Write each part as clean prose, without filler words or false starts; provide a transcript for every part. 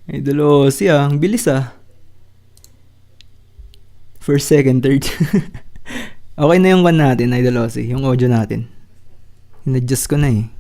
Idol siya, ang bilis ah. First, second, third. Okay na yung one natin, Idol Ozzy, yung audio natin. In-adjust ko na eh.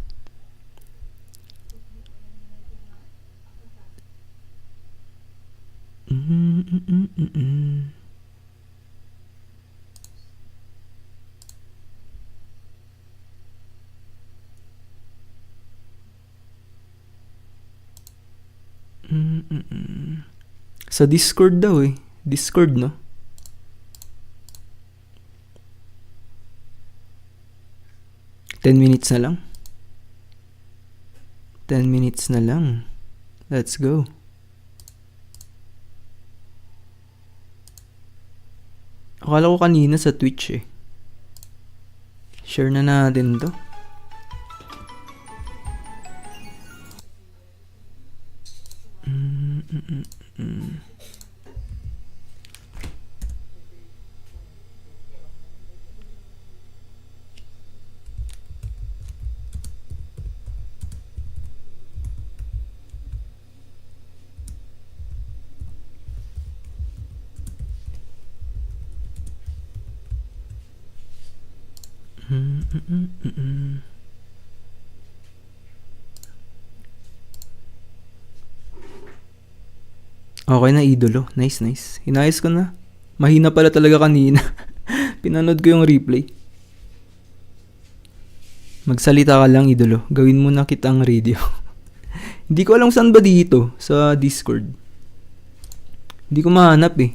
Sa Discord daw eh. Discord, no? Ten minutes na lang. 10 minutes na lang. Let's go. Akala ko kanina sa Twitch eh. Share na natin to. Okay na, idolo. Nice, nice. Inayos ko na. Mahina pala talaga kanina. Pinanood ko yung replay. Magsalita ka lang, idolo. Gawin mo na kitang radio. Hindi ko alam saan ba dito sa Discord. Hindi ko mahanap eh.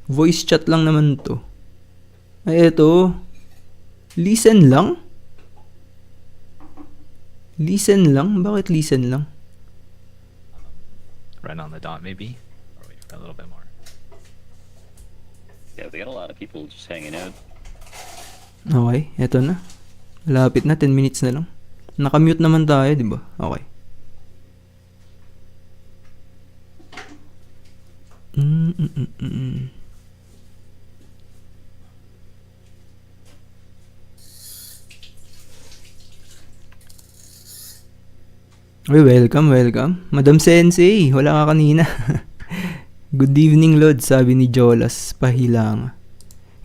Voice chat lang naman to. Ay, eto. Listen lang? Listen lang? Bakit listen lang? Right on the dot, maybe? Or wait for a little bit more. Yeah, they got a lot of people just hanging out. Okay, eto na. Malapit na, 10 minutes na lang. Nakamute naman tayo, di ba? Okay. Uy, welcome, welcome. Madam Sensei, wala ka kanina. Good evening, Lord, sabi ni Jolas, pahilanga.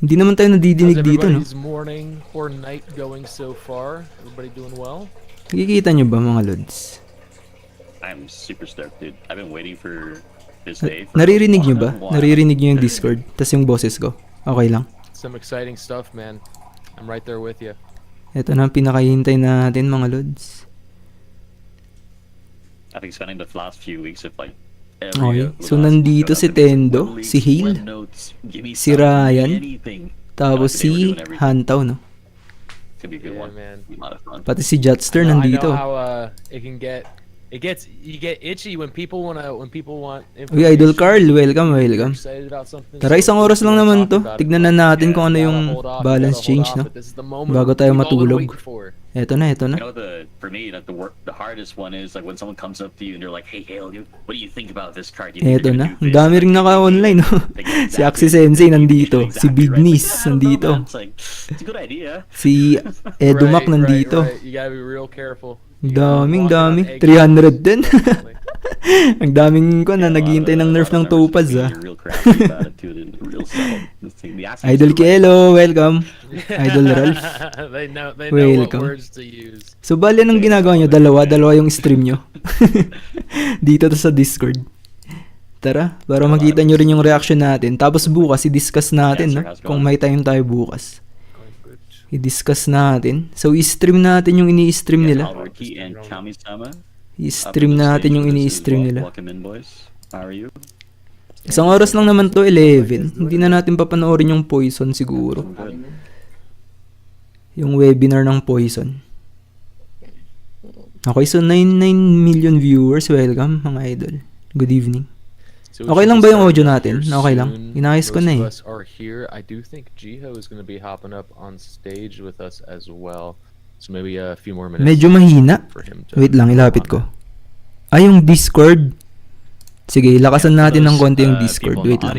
Hindi naman tayo nadidinig dito, no? How's everybody's morning or night going so far? Everybody doing well? Nakikita nyo ba, mga Lods? I'm super stoked, dude. I've been waiting for this day. Naririnig nyo ba? Naririnig nyo yung Discord, tas yung boses ko. Okay lang. Some exciting stuff, man. I'm right there with you. Ito na ang pinakahihintay natin, mga Lods. I've been spending the last few weeks of like Okay, so nandito si Tendo, si Hale, si Ryan, tapos si Hantaw, no? It's gonna be a good one. Man. Be a lot of fun. Pati si Jutster I nandito. know how you get itchy when people want Uy, Idol Carl, welcome, welcome. excited about something. Tara, isang oras lang naman to. Tignan na natin kung ano yung balance change, no? Bago tayo matulog. Eto na, eto na. You know, for me, like the hardest one is like when someone comes up to you and they're like, "Hey, Hale, what do you think about this card?" You think Eto you're na. gonna do Ang this? dami ring naka-online, no? Si Axie Sensei nandito. Si Big Nis nandito. It's like, it's a good idea. Si Edumac nandito. Right. You gotta be real careful. Daming dami. 300 din. Ang daming ko na naghihintay ng nerf ng Topaz, ah. Idol Kelo, welcome. Idol Ralph. they know Welcome. what words to use. So, bali anong ginagawa nyo? Dalawa yung stream nyo. Dito to sa Discord. Tara, para makita nyo rin yung reaction natin. Tapos bukas, i-discuss natin, no? Kung may time tayo bukas. I-discuss natin. So, i-stream natin yung ini-stream nila. I-stream natin yung ini-stream nila. Isang oras lang naman to, 11. Hindi na natin papanoorin yung Poison siguro. Yung webinar ng Poison. Okay, so 99 million viewers. Welcome, mga idol. Good evening. Okay lang ba yung audio natin? Okay lang. Inayos ko na eh. I do think Jiho is going to be hopping up on stage with us as well. So maybe a few more minutes. Medyo mahina. Wait lang, ilapit ko. Ay, yung Discord. Sige, lakasan natin ng konti yung Discord. Wait lang.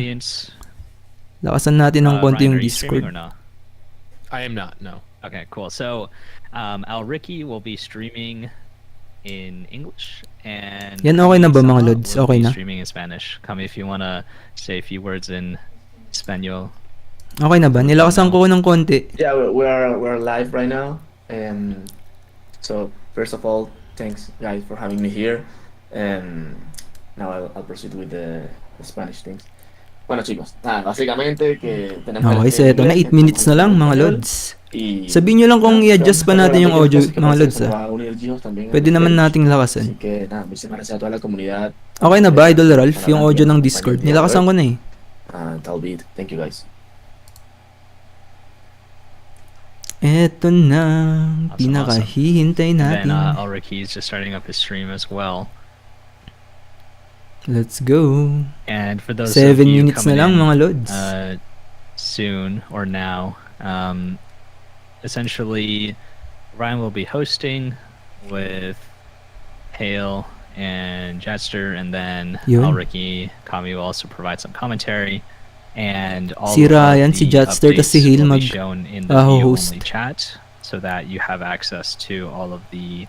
Lakasan natin ng konti yung Discord. I am not, no. Okay, cool. So, Al Ricky will be streaming in English, and Yan, okay na ba, mga lods? we'll Okay be na? streaming in Spanish. Kami, if you wanna say a few words in Espanol. Okay na ba? Nilakasan ko ng konti. Yeah, we're live right now, and so first of all, thanks guys for having me here, and now I'll proceed with the Spanish things. Bueno chicos, básicamente que tenemos Okay, so eto na, 8 minutes na lang, mga lods. Sabihin nyo lang kung i-adjust pa natin yung audio, mga lods, ah. Pwede naman nating lakasan. Así que nada, muchísimas gracias a toda la comunidad. Okay na ba, Idol Ralph? Yung audio ng Discord, nilakasan ko na eh. That'll be it. Thank you guys. Eto na, Awesome, pinakahihintay And natin. then Ulrich is just starting up his stream as well. Let's go. And for those 7 of you minutes na coming lang, in, mga lods. soon or now, essentially Ryan will be hosting with Hale and Jetster, and then Yun. Ulrich Kami will also provide some commentary, and all Si of Ryan, si the Jetster, tas si updates Hale will mag- be shown in the view host. only chat, so that you have access to all of the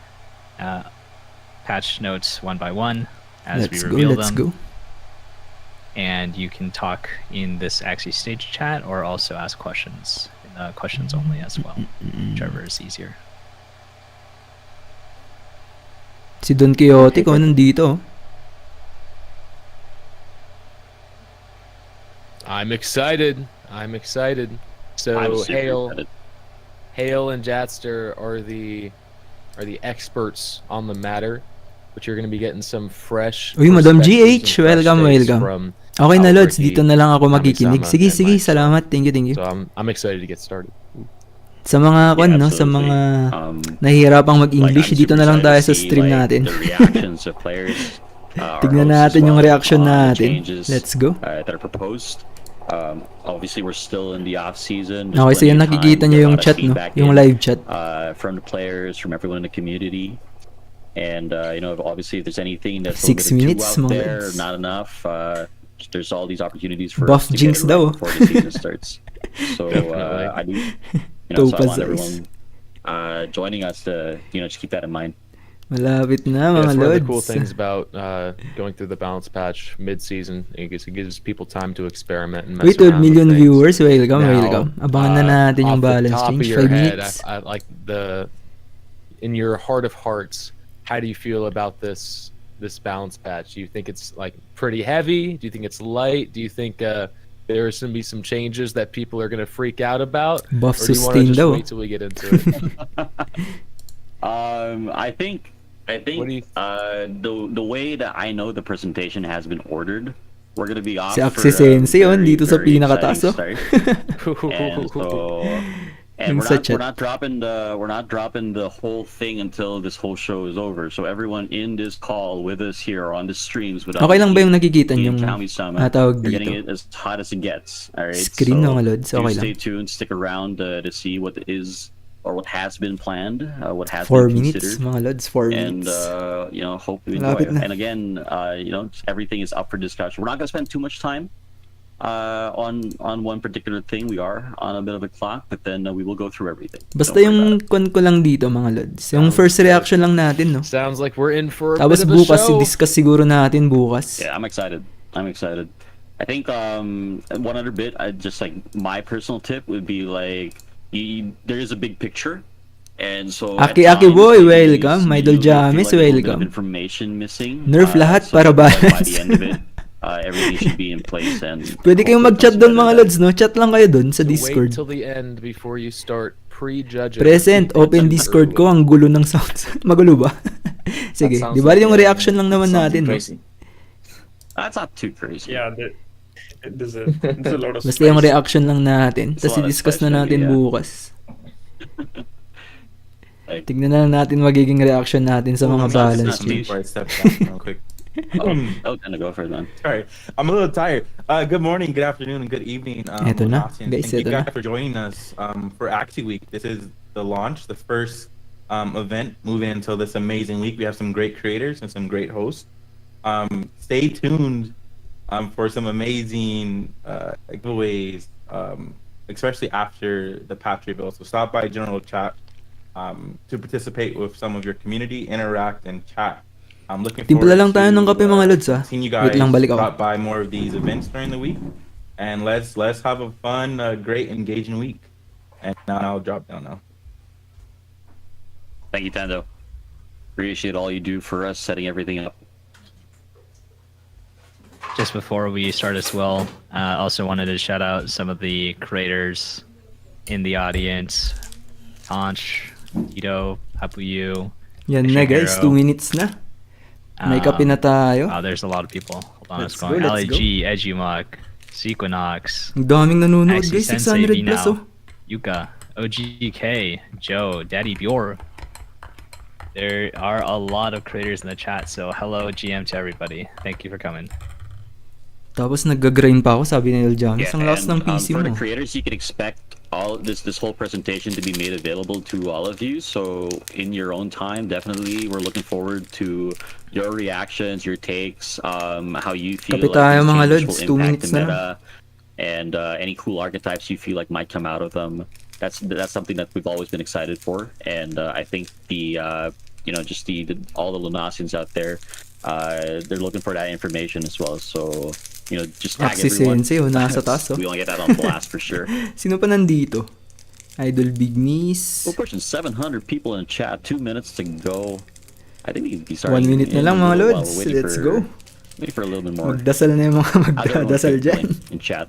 patch notes one by one as Let's we go, reveal let's them. go. And you can talk in this Axie stage chat or also ask questions in the questions only as well, whichever is easier. Si Don Quixote ko nandito. I'm excited. I'm excited. So I'm super Hale, excited. Hale and Jatster are the experts on the matter, but you're going to be getting some fresh. Uy, Madam perspectives GH, and fresh welcome, takes welcome. from Okay na, Lods, Ulrich, dito na lang ako makikinig. Kami-sama, Sige, and sige, myself. salamat. Thank you, thank you. So I'm excited to get started. Sa mga Yeah, no, sa absolutely. mga Like, nahihirapang mag-English, I'm dito super na lang excited tayo to sa see, stream like, natin. the reactions of players, our Tignan hosts as natin yung well, reaction on the natin. changes, Let's go. that are proposed. Obviously, we're still in the off season. Okay, so yan nakikita nyo yung chat, no? Yung live chat. From the players, from everyone in the community, and you know, obviously, if there's anything that's 6 a little bit minutes, too out mga there, lods. not enough, there's all these opportunities for Buff us to Jinx get it right daw. before the season starts. So Definitely. I do, you know, so I Topaz want eyes. everyone joining us to, you know, just keep that in mind. Malapit na, Yeah, mga that's one of the Lods. cool things about going through the balance patch mid-season. It gives people time to experiment and mess Uy, 12 around with million things. viewers. Welcome, Now, welcome. Abangan na natin yung off the balance top of change. your 5 head, minutes. I like in your heart of hearts, how do you feel about this balance patch? Do you think it's like pretty heavy? Do you think it's light? Do you think there's going to be some changes that people are going to freak out about? Buff Or do you want to sustain just daw. wait till we get into it? I think What do you the way that I know the presentation has been ordered, we're gonna be off Si for Axie a Sensei, very, dito sa very pinakataas, exciting start. And so, and Yung sa chat. we're not dropping the whole thing until this whole show is over. So everyone in this call with us here on the streams with Okay lang ba yung nakikita Team yung Kami-sama, tawag you're getting dito? it as hot as it gets. All right. Screen, so mga lods, do okay stay lang. tuned, stick around to see what is or what has been planned, what has 4 been minutes, considered. mga Lods, 4 And minutes. you know, hope you enjoy. Malapit na. And again, you know, everything is up for discussion. We're not gonna spend too much time on one particular thing. We are on a bit of a clock, but then we will go through everything. Basta Don't worry yung about it. kon ko lang dito, mga Lods. Yung first reaction lang natin, no? Sounds like we're in for a Tapos bit of a bukas, show. i-discuss siguro natin bukas. Yeah, I'm excited. I think one other bit, I just like my personal tip would be like there is a big picture. And so Aki at Aki times, boy, maybe welcome. you Idol feel like James, a little bit welcome. of information missing. Nerf lahat so para by balance. the end of it, everything should be in place. And Pwede kayong mag-chat doon, mga Lods, no? Chat lang kayo doon sa So Discord. wait till the end before you start prejudging. Present, open Discord ko, ang gulo ng sounds. Magulo ba? Sige, That sounds di ba yung like, reaction lang naman something natin, no? crazy. that's not too crazy. Yeah, there's a lot of Basta yung spice. reaction lang natin, It's a tapos lot of i-discuss na spice, natin yeah. bukas. Like, Tignan na lang natin magiging reaction natin sa mga Well, balance it's not change. deep. Before I step down real quick. oh, gonna go for it then. Sorry, I'm a little tired. Good morning, good afternoon, and good evening. Eto na, Lunacian. guys, Thank you eto na. guys for joining us for Axie Week. This is the launch, the first event moving into this amazing week. We have some great creators and some great hosts. Stay tuned for some amazing giveaways, especially after the patch reveal. So stop by general chat to participate with some of your community, interact, and chat. I'm looking Timpla forward lang tayo ng kape, mga lods, ah. seeing you Wait guys lang, balik ako. drop by more of these events during the week, and let's have a fun, great, engaging week. And now I'll drop down now. Thank you, Tando. Appreciate all you do for us, setting everything up. Just before we start as well, also wanted to shout out some of the creators in the audience. Tanch, Tito, Hapuyu. Yan na guys, 2 minutes na. May kape na tayo. There's a lot of people. Hold on, Let's it's going. go, let's LAG, Edumuk, Sequinox, Ang daming nanonood Axie guys, Sensei, 600 plus Binao, oh. Yuka, OGK, Joe, Daddy Bjor. There are a lot of creators in the chat, so hello GM to everybody. Thank you for coming. Tapos nag-grind pa ako, sabi ni Eljamis. Ang lakas ng and, PC for mo. the creators, you can expect all this whole presentation to be made available to all of you. So in your own time, definitely, we're looking forward to your reactions, your takes, how you feel Kape like tayo, these mga changes lods, will 2 impact minutes the na meta, and any cool archetypes you feel like might come out of them. That's something that we've always been excited for, and I think the just all the Lunacians out there, they're looking for that information as well. So just tag Axie everyone. Sensei, oh, nasa taas oh. We want to get that on blast for sure. Sino pa nandito? Idol Big Miss. We're pushing 700 people in chat. 2 minutes to go. I think we can be starting. 1 minute na in lang a mga little while. lods. We're waiting Let's for- go. Waiting for a little bit more. Magdasal na yung mga How's everyone magdadasal feeling dyan. in chat?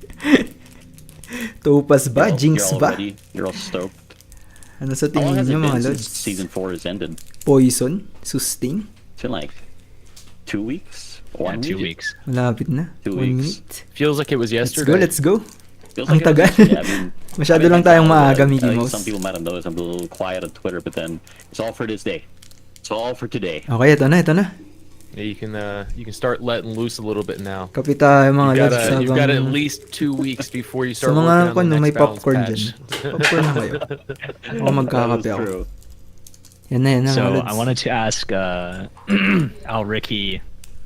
Topaz ba? You're all- Jinx you're all ba? ready? You're all stoked. Ano sa How long tingin has it nyo been mga since lods? season 4 has ended? Poison? Sustain? It's been like 2 weeks. Yeah, 1 2 week? weeks. Malapit na. 2 1 weeks. minute. Feels like it was Let's yesterday. go, let's go. Feels Ang like it was- tagal. yeah, I mean, Masyado I mean, lang tayong I maaga, think Mickey Mouse. Some people might have noticed I'm a little quiet on Twitter, but then it's all for this day. It's all for today. Okay, ito na, ito na. Yeah, you can start letting loose a little bit now. Kape tayo mga lods. You've got at habang- least 2 weeks before you Sa start mga working on the may next balance popcorn patch. dyan. Popcorn na kayo. Ako magkakape That is ako. true. Yan na mga So lods. I wanted to ask Al, Ricky,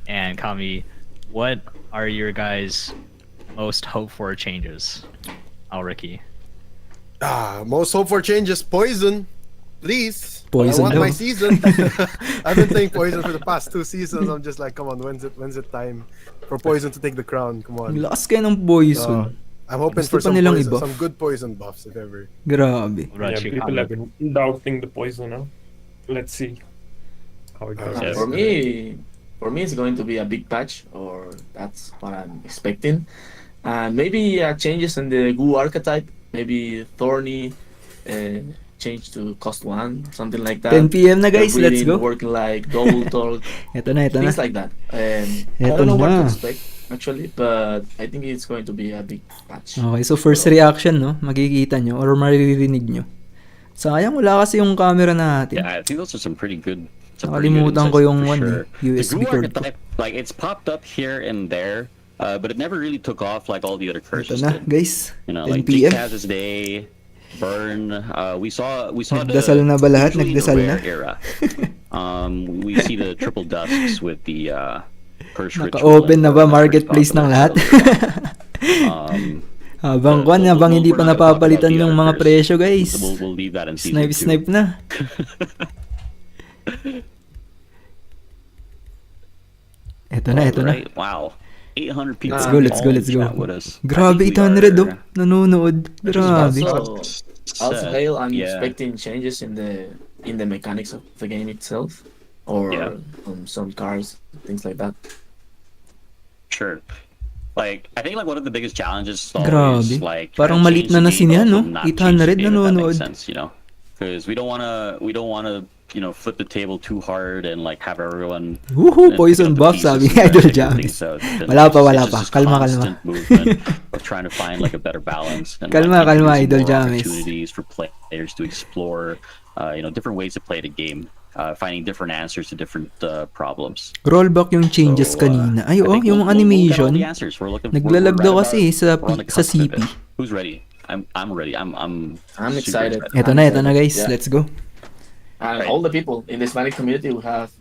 and Kami, what are your guys' most hoped for changes? Al, Ricky. Most hope for changes, Poison. Please. Poison I want daw. my season. I've been playing Poison for the past 2 seasons. I'm just like, come on, when's it time for Poison to take the crown? Come Ang on. lakas kayo ng Poison. I'm hoping Gusto for pa nilang iba. some good Poison buffs, if ever. Grabe. What about Yeah, you, people Kami? have been doubting the poison now. Let's see how it goes. Yes. For me, it's going to be a big patch, or that's what I'm expecting. Maybe changes in the Goo archetype. Maybe Thorny change to cost 1, something like that. 10 PM na guys, let's Breeding, go. Working like double talk, Ito na. things like that. I Eto don't know what na. to expect actually, but I think it's going to be a big patch. Okay, so first reaction, no? Makikita nyo or maririnig nyo. Sayang, wala kasi yung camera natin. Yeah, I think those are some pretty good. Some pretty good Nakalimutan ko insights yung for one, sure. USB the Goo cord ko. archetype, like it's popped up here and there, but it never really took off like all the other Ito curses na, did. guys. You know, 10 like PM. Jig Day, Burn. We saw Nagdasal the, na ba lahat? usually in the Nagdasal rare na? era. We see the triple dusks with the curse ritual. Naka-open na and, ba that's marketplace pretty ng lahat? popular. Habang But habang hindi we're pa not gonna talk about napapalitan the yung other mga curse. presyo, guys. We'll leave that in season 2. Snipe na. Ito na. Alright, wow. 800 people. Let's go, let's all go, in let's go. chat with us. Grabe, I think we 800 oh. are Nanonood. Grabe. Also, set. Hale, I'm Yeah. expecting changes in the mechanics of the game itself, or Yeah. some cars, things like that. Sure. Like, I think like one of the biggest challenges is Grabe. always like Parang trying to malit change na the na game, si but Nia, also no? not change the 800 game, if that nanonood. makes sense, you know? Because we don't wanna flip the table too hard and like have everyone Woohoo, pick poison up the buff, pieces sabi and ni Idol figure Jamie. things out. Then Wala pa, it's wala just pa. this Kalma. constant movement of trying to find like a better balance and Kalma, like, introducing Idol more Jamie. opportunities for players to explore different ways to play the game, finding different answers to different problems. Rollback yung changes So, kanina. I Ay, oh, think yung we'll get all animation. the answers. Naglalag daw kasi sa we're on the sa cusp of CP. it. Who's ready? I'm ready. I'm I'm super excited. excited. Ito na guys. Yeah. Let's go. And Right. all the people in the Hispanic community, we have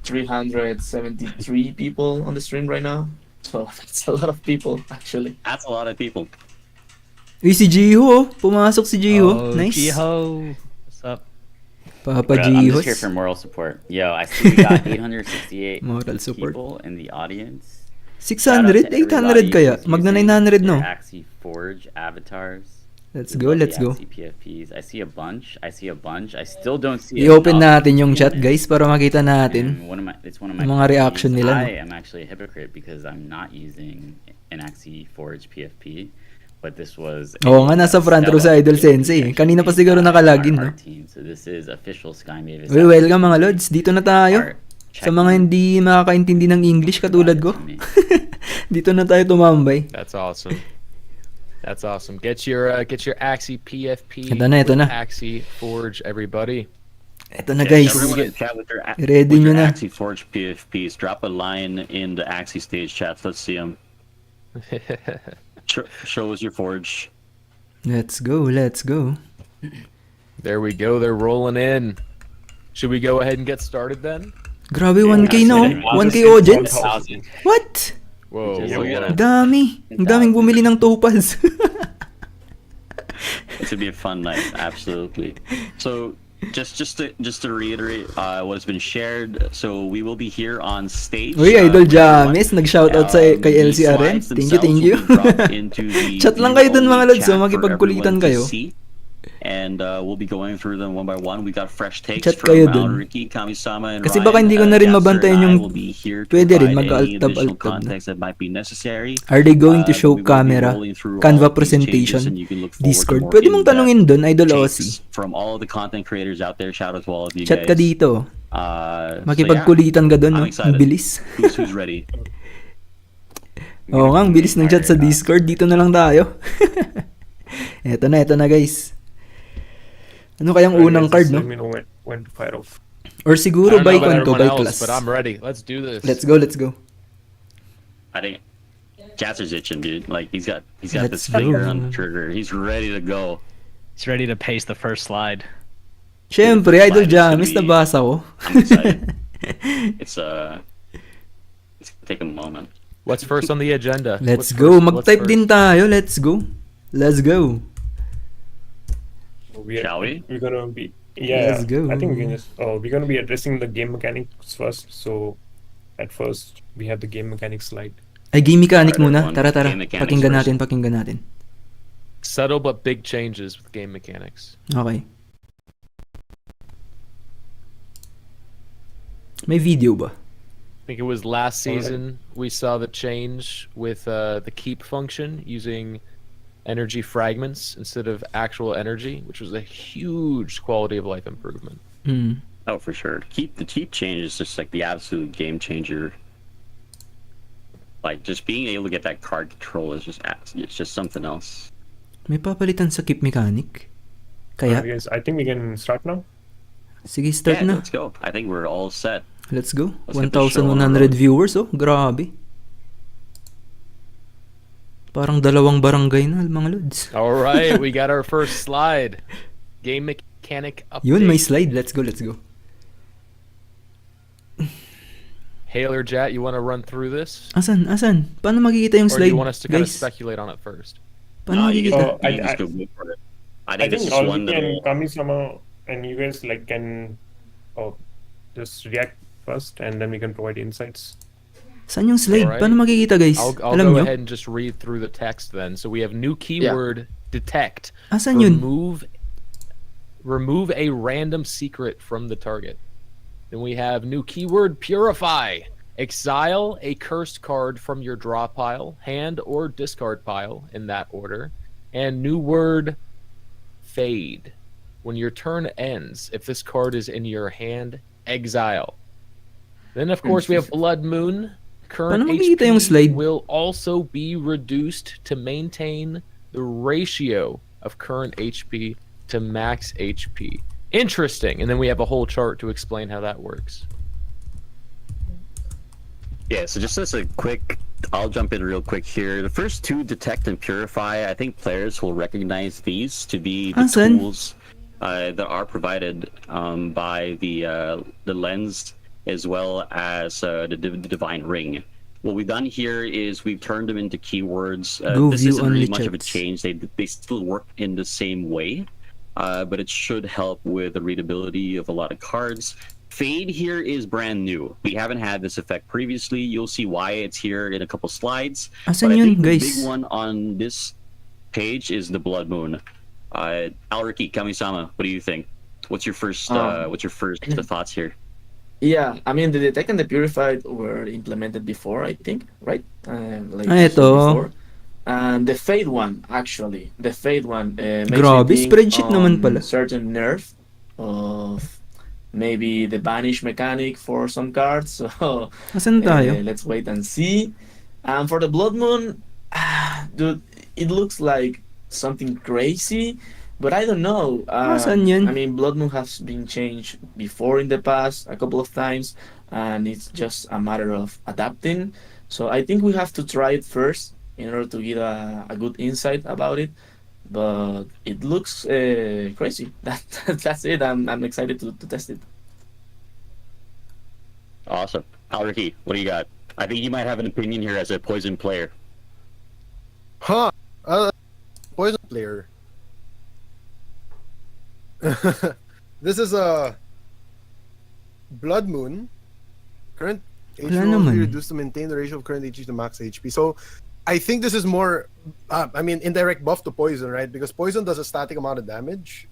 373 people on the stream right now. So that's a lot of people, actually. That's a lot of people. Uy, si Jiho. Pumasok si Jiho. Nice. Jiho. What's up? Papa Bro, I'm just here Jihos. for moral support. Yo, I see we got 868 Moral support. people in the audience. Shout out 600? to 800 everybody kaya? who's Magna using 900 their no? Axie Forge avatars. Let's We go, love the let's go. Axie PFPs. I see a bunch. I still don't see I-open enough, natin yung to be chat, honest. guys, para makita natin. And it's one of my yung mga reaction PFPs. nila, no? I am actually a hypocrite because I'm not using an Axie Forge PFP. But this was Oo nga, nasa front row sa Idol Sensei. Kanina pa siguro nakalagin, no? So this is official Sky Mavis. Uy, welcome mga lods. Dito na tayo. Sa mga hindi makakaintindi ng English katulad ko. Dito na tayo tumambay. That's awesome. That's awesome. Get your Axie PFP. Ito na, ito with na. Axie Forge, everybody. Ito na guys. Everyone in chat with Ready your nyo na. Axie Forge PFPs. Drop a line in the Axie stage chats. Let's see them. Show us your Forge. Let's go, let's go. There we go. They're rolling in. Should we go ahead and get started then? Grabe, 1K na oh. 1K audience? What? Whoa. Yeah, we Ang dami. Ang daming bumili ng topaz. It should be a fun night, absolutely. So, just to reiterate what's been shared, so we will be here on stage. Uy, Idol James, nag-shoutout kay LCRREN. Thank you. Chat lang kayo dun mga lods, so makipagkulitan kayo. And we'll be going through them one by one. We got fresh takes Chat from kayo dun. Ricky, Kami-sama, and Kasi Ryan. baka hindi ko na rin Jasper mabantayan and I yung will be here to pwede rin provide any mag-alt-tab additional alt-tab na. context that might be necessary. Are they going to show We will be camera, rolling through Canva all of these changes, presentation, and you can look forward to Discord? more Pwede mong in-depth tanungin dun, Idol takes Aussie. from all of the content creators out there. Shout out to all of you Chat guys. ka dito. So Makipagkulitan ka dun, I'm no? excited. Ang bilis. Who's ready? Oo nga, ang bilis ng chat sa Discord. Dito na lang tayo. Eto na guys. Ano kayang unang card, no? Let me know when to fire off. Or I siguro don't by know about konto, everyone by else, class. but I'm ready. Let's do this. Let's go, let's go. I think Jasper's itching, dude. Like he's got Let's this finger go. on the trigger. He's ready to go. He's ready to pace the first slide. Siyempre, Idol Slide is gonna James, be- nabasa ko. I'm excited. It's gonna take a moment. What's first on the agenda? Let's What's go. first? What's Mag-type first? din tayo. Let's go. Let's go. Shall we? We're gonna be yeah. Let's go. I think we can just we're gonna be addressing the game mechanics first. So at first we have the game mechanics slide. Ay, game mechanic Alright, muna. everyone. Tara. Game mechanics Pakinggan first. natin, pakinggan natin. Subtle but big changes with game mechanics. Okay. May video ba? I think it was last season we saw the change with the keep function using energy fragments instead of actual energy, which was a huge quality of life improvement. Hmm. Oh, for sure. The keep change is just like the absolute game changer. Like just being able to get that card control is it's just something else. May papalitan sa keep mechanic? Kaya, Yes, I think we can start now. sige, start Yeah, na. let's go. I think we're all set. Let's go. Let's get the show on the 1,100 road. viewers, oh. Grabe. Parang dalawang barangay na, mga lods. All right, we got our first slide. Game mechanic update. Yun, may slide. Let's go, let's go. Hail or Jat, you want to run through this? Asan? Paano makikita yung Or do slide, you want us to kind of guys? speculate on it first? Paano You makikita? can, you I- just go for it. I I think this think is all one we can little. Kami-sama and you guys like can just react first and then we can provide insights. Saan yung slide? Alright. Paano makikita, guys? I'll Alam go nyo? ahead and just read through the text then. So we have new keyword detect. Asan yun? Remove a random secret from the target. Then we have new keyword purify. Exile a cursed card from your draw pile, hand, or discard pile in that order. And new word fade. When your turn ends, if this card is in your hand, exile. Then of course we have Blood Moon. Current Paano makikita yung slide? HP will also be reduced to maintain the ratio of current HP to max HP. Interesting. And then we have a whole chart to explain how that works. Yeah, so just as a quick, I'll jump in real quick here. The first two, detect and purify, I think players will recognize these to be the Asan? tools that are provided by the lens as well as the divine ring. What we've done here is we've turned them into keywords. Go This view isn't really only much of a chats. change. They still work in the same way. but it should help with the readability of a lot of cards. Fade here is brand new. We haven't had this effect previously. You'll see why it's here in a couple slides. Asan But I yun, think the guys? big one on this page is the Blood Moon. Alriki, Kami-sama, what do you think? What's your first thoughts here? Yeah, I mean the detect and the purified were implemented before, I think, right? Like Ah, you said ito. before. And the fade one, actually, the fade one makes me Grabe, think spreadsheet naman on pala. certain nerf of maybe the banish mechanic for some cards. So Asan tayo? let's wait and see. And for the Blood Moon, dude, it looks like something crazy, but I don't know. Asan yan? I mean, Blood Moon has been changed before in the past a couple of times, and it's just a matter of adapting. So I think we have to try it first in order to get a good insight about it. But it looks crazy. That's it. I'm excited to test it. Awesome. Alriki, what do you got? I think you might have an opinion here as a poison player. Huh? Poison player. This is a Blood Moon. Current HP Wala will naman. be reduced to maintain the ratio of current HP to max HP. So, I think this is more, I mean, indirect buff to poison, right? Because poison does a static amount of damage.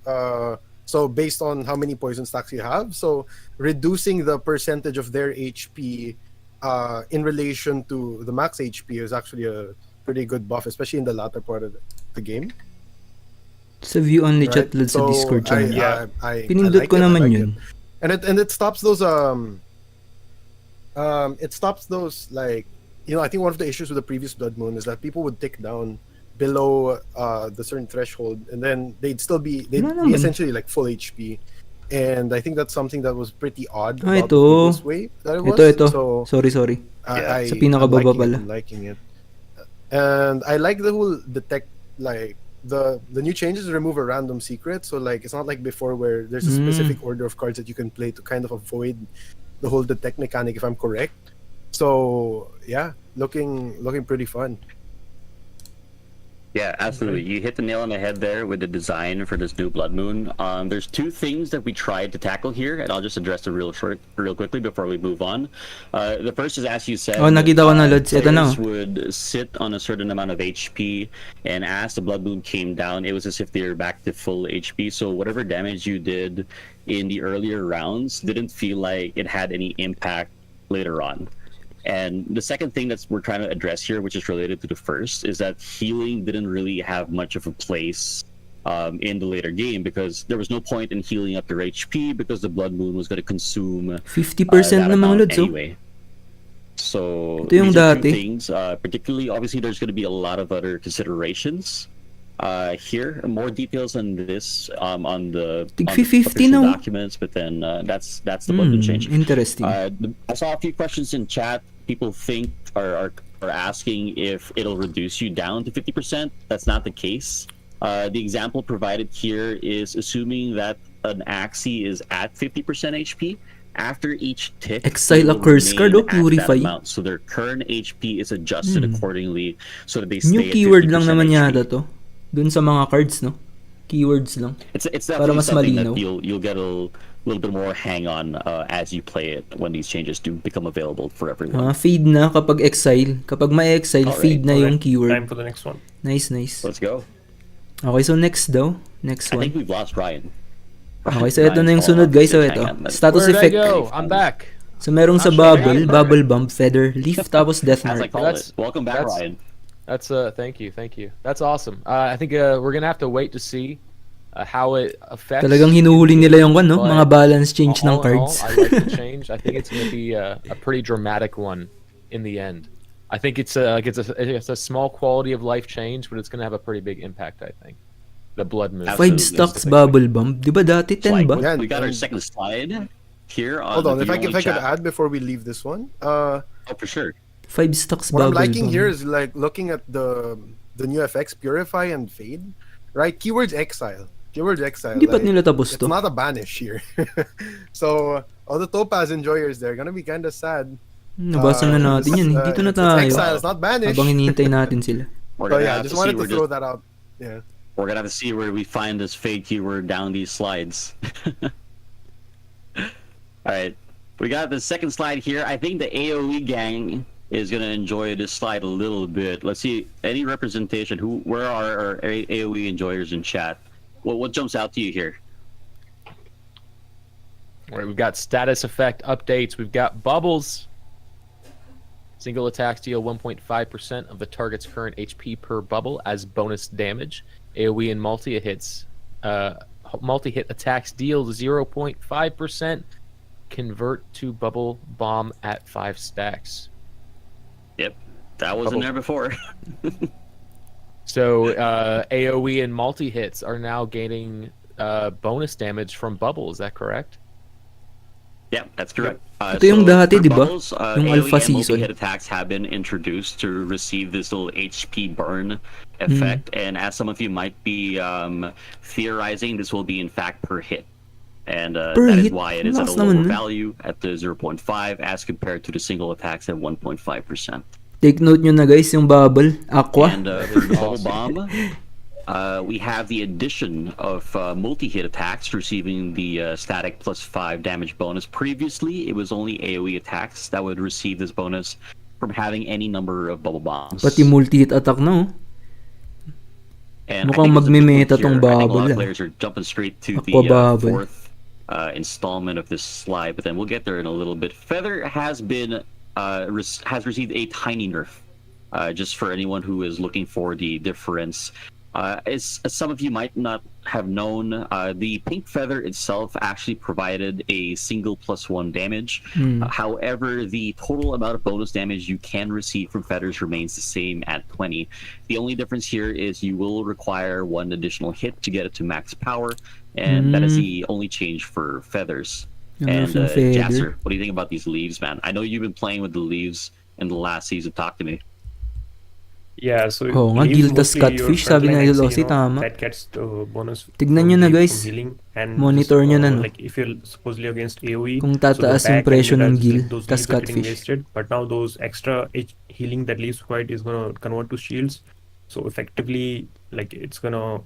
So based on how many poison stacks you have, so reducing the percentage of their HP in relation to the max HP is actually a pretty good buff, especially in the latter part of the game. Sa view only Right? chat load sa So, Discord channel. I Pinindot like ko it, I naman like yun. it. And it stops those it stops those, like, you know, I think one of the issues with the previous Blood Moon is that people would tick down below the certain threshold, and then they'd be naman. essentially like full HP. And I think that's something that was pretty odd Ah, about the ito. previous way that it was. Ito. So Sorry. I, Sa pinakababa I'm pala. liking it. And I like the whole detect, like the new changes remove a random secret. So like it's not like before where there's a specific order of cards that you can play to kind of avoid the whole detect mechanic, if I'm correct. So yeah, looking pretty fun. Yeah, absolutely. You hit the nail on the head there with the design for this new Blood Moon. There's two things that we tried to tackle here, and I'll just address them real quickly before we move on. The first is, as you said, Oh, nakita ko na, Lods. Ito na. players would sit on a certain amount of HP, and as the Blood Moon came down, it was as if they were back to full HP. So whatever damage you did in the earlier rounds didn't feel like it had any impact later on. And the second thing that we're trying to address here, which is related to the first, is that healing didn't really have much of a place in the later game, because there was no point in healing up your HP because the Blood Moon was going to consume 50% that na mga amount lods, oh. anyway. So Ito yung these are two dati. things, particularly, obviously, there's going to be a lot of other considerations here. More details on this on the Tig on the 50 official now. documents, but then that's the Blood Moon change. Interesting. I saw a few questions in chat. People think are asking if it'll reduce you down to 50%. That's not the case. The example provided here is assuming that an Axie is at 50% HP. After each tick, Exile it a will curse card remain o at that purify? amount. So their current HP is adjusted accordingly, so that they stay New at keyword 50% lang naman HP. yata to. Dun sa mga cards, no? Keywords lang. It's Para definitely mas something malinaw. that you'll get a little bit more hang on as you play it when these changes do become available for everyone. Fade na kapag exile. Kapag may exile, Alright, fade na yung Time keyword. for the next one. Nice. Let's go. Okay, so next daw. Next I think one. we've lost Ryan. Okay, so ito na yung Ryan's sunod, fallen guys. So off. ito. Hang on, Status Where'd I effect. go? I'm back. So merong sa Actually, bubble bump, feather, leaf, tapos death As I mark. call That's- it. Welcome back, that's- Ryan. That's thank you. That's awesome. I think we're gonna have to wait to see how it affects. Talagang hinuhuli nila yung But mga balance change ng all in all, cards. I like the change. I think it's gonna be a pretty dramatic one in the end. I think it's a small quality of life change, but it's gonna have a pretty big impact. I think the Blood Moon. 5 Absolutely. stocks bubble bump. Di ba dati 10 Like, ba? Yeah, we got our and- second slide here. Hold on, the if I video could chat. add before we leave this one. Oh, for sure. 5 stocks What I'm bubble liking bump. here is like looking at the new FX purify and fade, right? Keywords exile. Hindi ba't nila tapos It's to? not a banish here. So all the Topaz enjoyers, they're gonna be kind of sad. Nabasa na natin yan. Dito na It's tayo. exile, it's not banish. Habang hinihintay natin sila. We're So gonna yeah, I have just to wanted see. to We're throw just that out. Yeah. We're gonna have to see where we find this fake keyword down these slides. All right, we got the second slide here. I think the AOE gang is gonna enjoy this slide a little bit. Let's see any representation. Where are our AOE enjoyers in chat? What jumps out to you here? All right, we've got status effect updates. We've got bubbles. Single attacks deal 1.5% of the target's current HP per bubble as bonus damage. AoE and multi-hit attacks deal 0.5%. Convert to bubble bomb at 5 stacks. Yep, that wasn't there before. So AoE and multi-hits are now gaining bonus damage from bubble. Is that correct? Yeah, that's correct. Ito yung dati, for di ba? bubbles, Yung AoE alpha and season. multi-hit attacks have been introduced to receive this little HP burn effect, and as some of you might be theorizing, this will be in fact per hit. And Per that is hit? why it is at a Lakas lower naman, no? value at the 0.5 as compared to the single attacks at 1.5%. Take note nyo na guys, yung bubble, aqua. And for the bubble bomb, we have the addition of multi-hit attacks receiving the static plus 5 damage bonus. Previously, it was only AoE attacks that would receive this bonus from having any number of bubble bombs. Pati multi-hit attack na, oh. And mukhang I think there's a big magme-meta one tong here. I think a lot bubble, of ah. players are jumping straight to Aqua the bubble. fourth installment of this slide, but then we'll get there in a little bit. Feather has been has received a tiny nerf, just for anyone who is looking for the difference. As some of you might not have known, the pink feather itself actually provided a single +1 damage. However, the total amount of bonus damage you can receive from feathers remains the same at 20. The only difference here is you will require 1 additional hit to get it to max power, and that is the only change for feathers. Yung And nerf ng feather. Jasser, what do you think about these leaves, man? I know you've been playing with the leaves in the last season. Talk to me. Yeah, so Oo nga, leaves Gildas mostly your Catfish, sabi frontline na Idol Axie, Ossie, tama. that gets the bonus Tignan from nyo na, heal- guys. from healing, and Monitor just, nyo na, no? like if you're supposedly against AoE, Kung so the tataas yung back presyo end ng does, gil, those tas leaves are getting catfish. wasted, but now those extra healing that leaves provide is gonna convert to shields, so effectively like it's gonna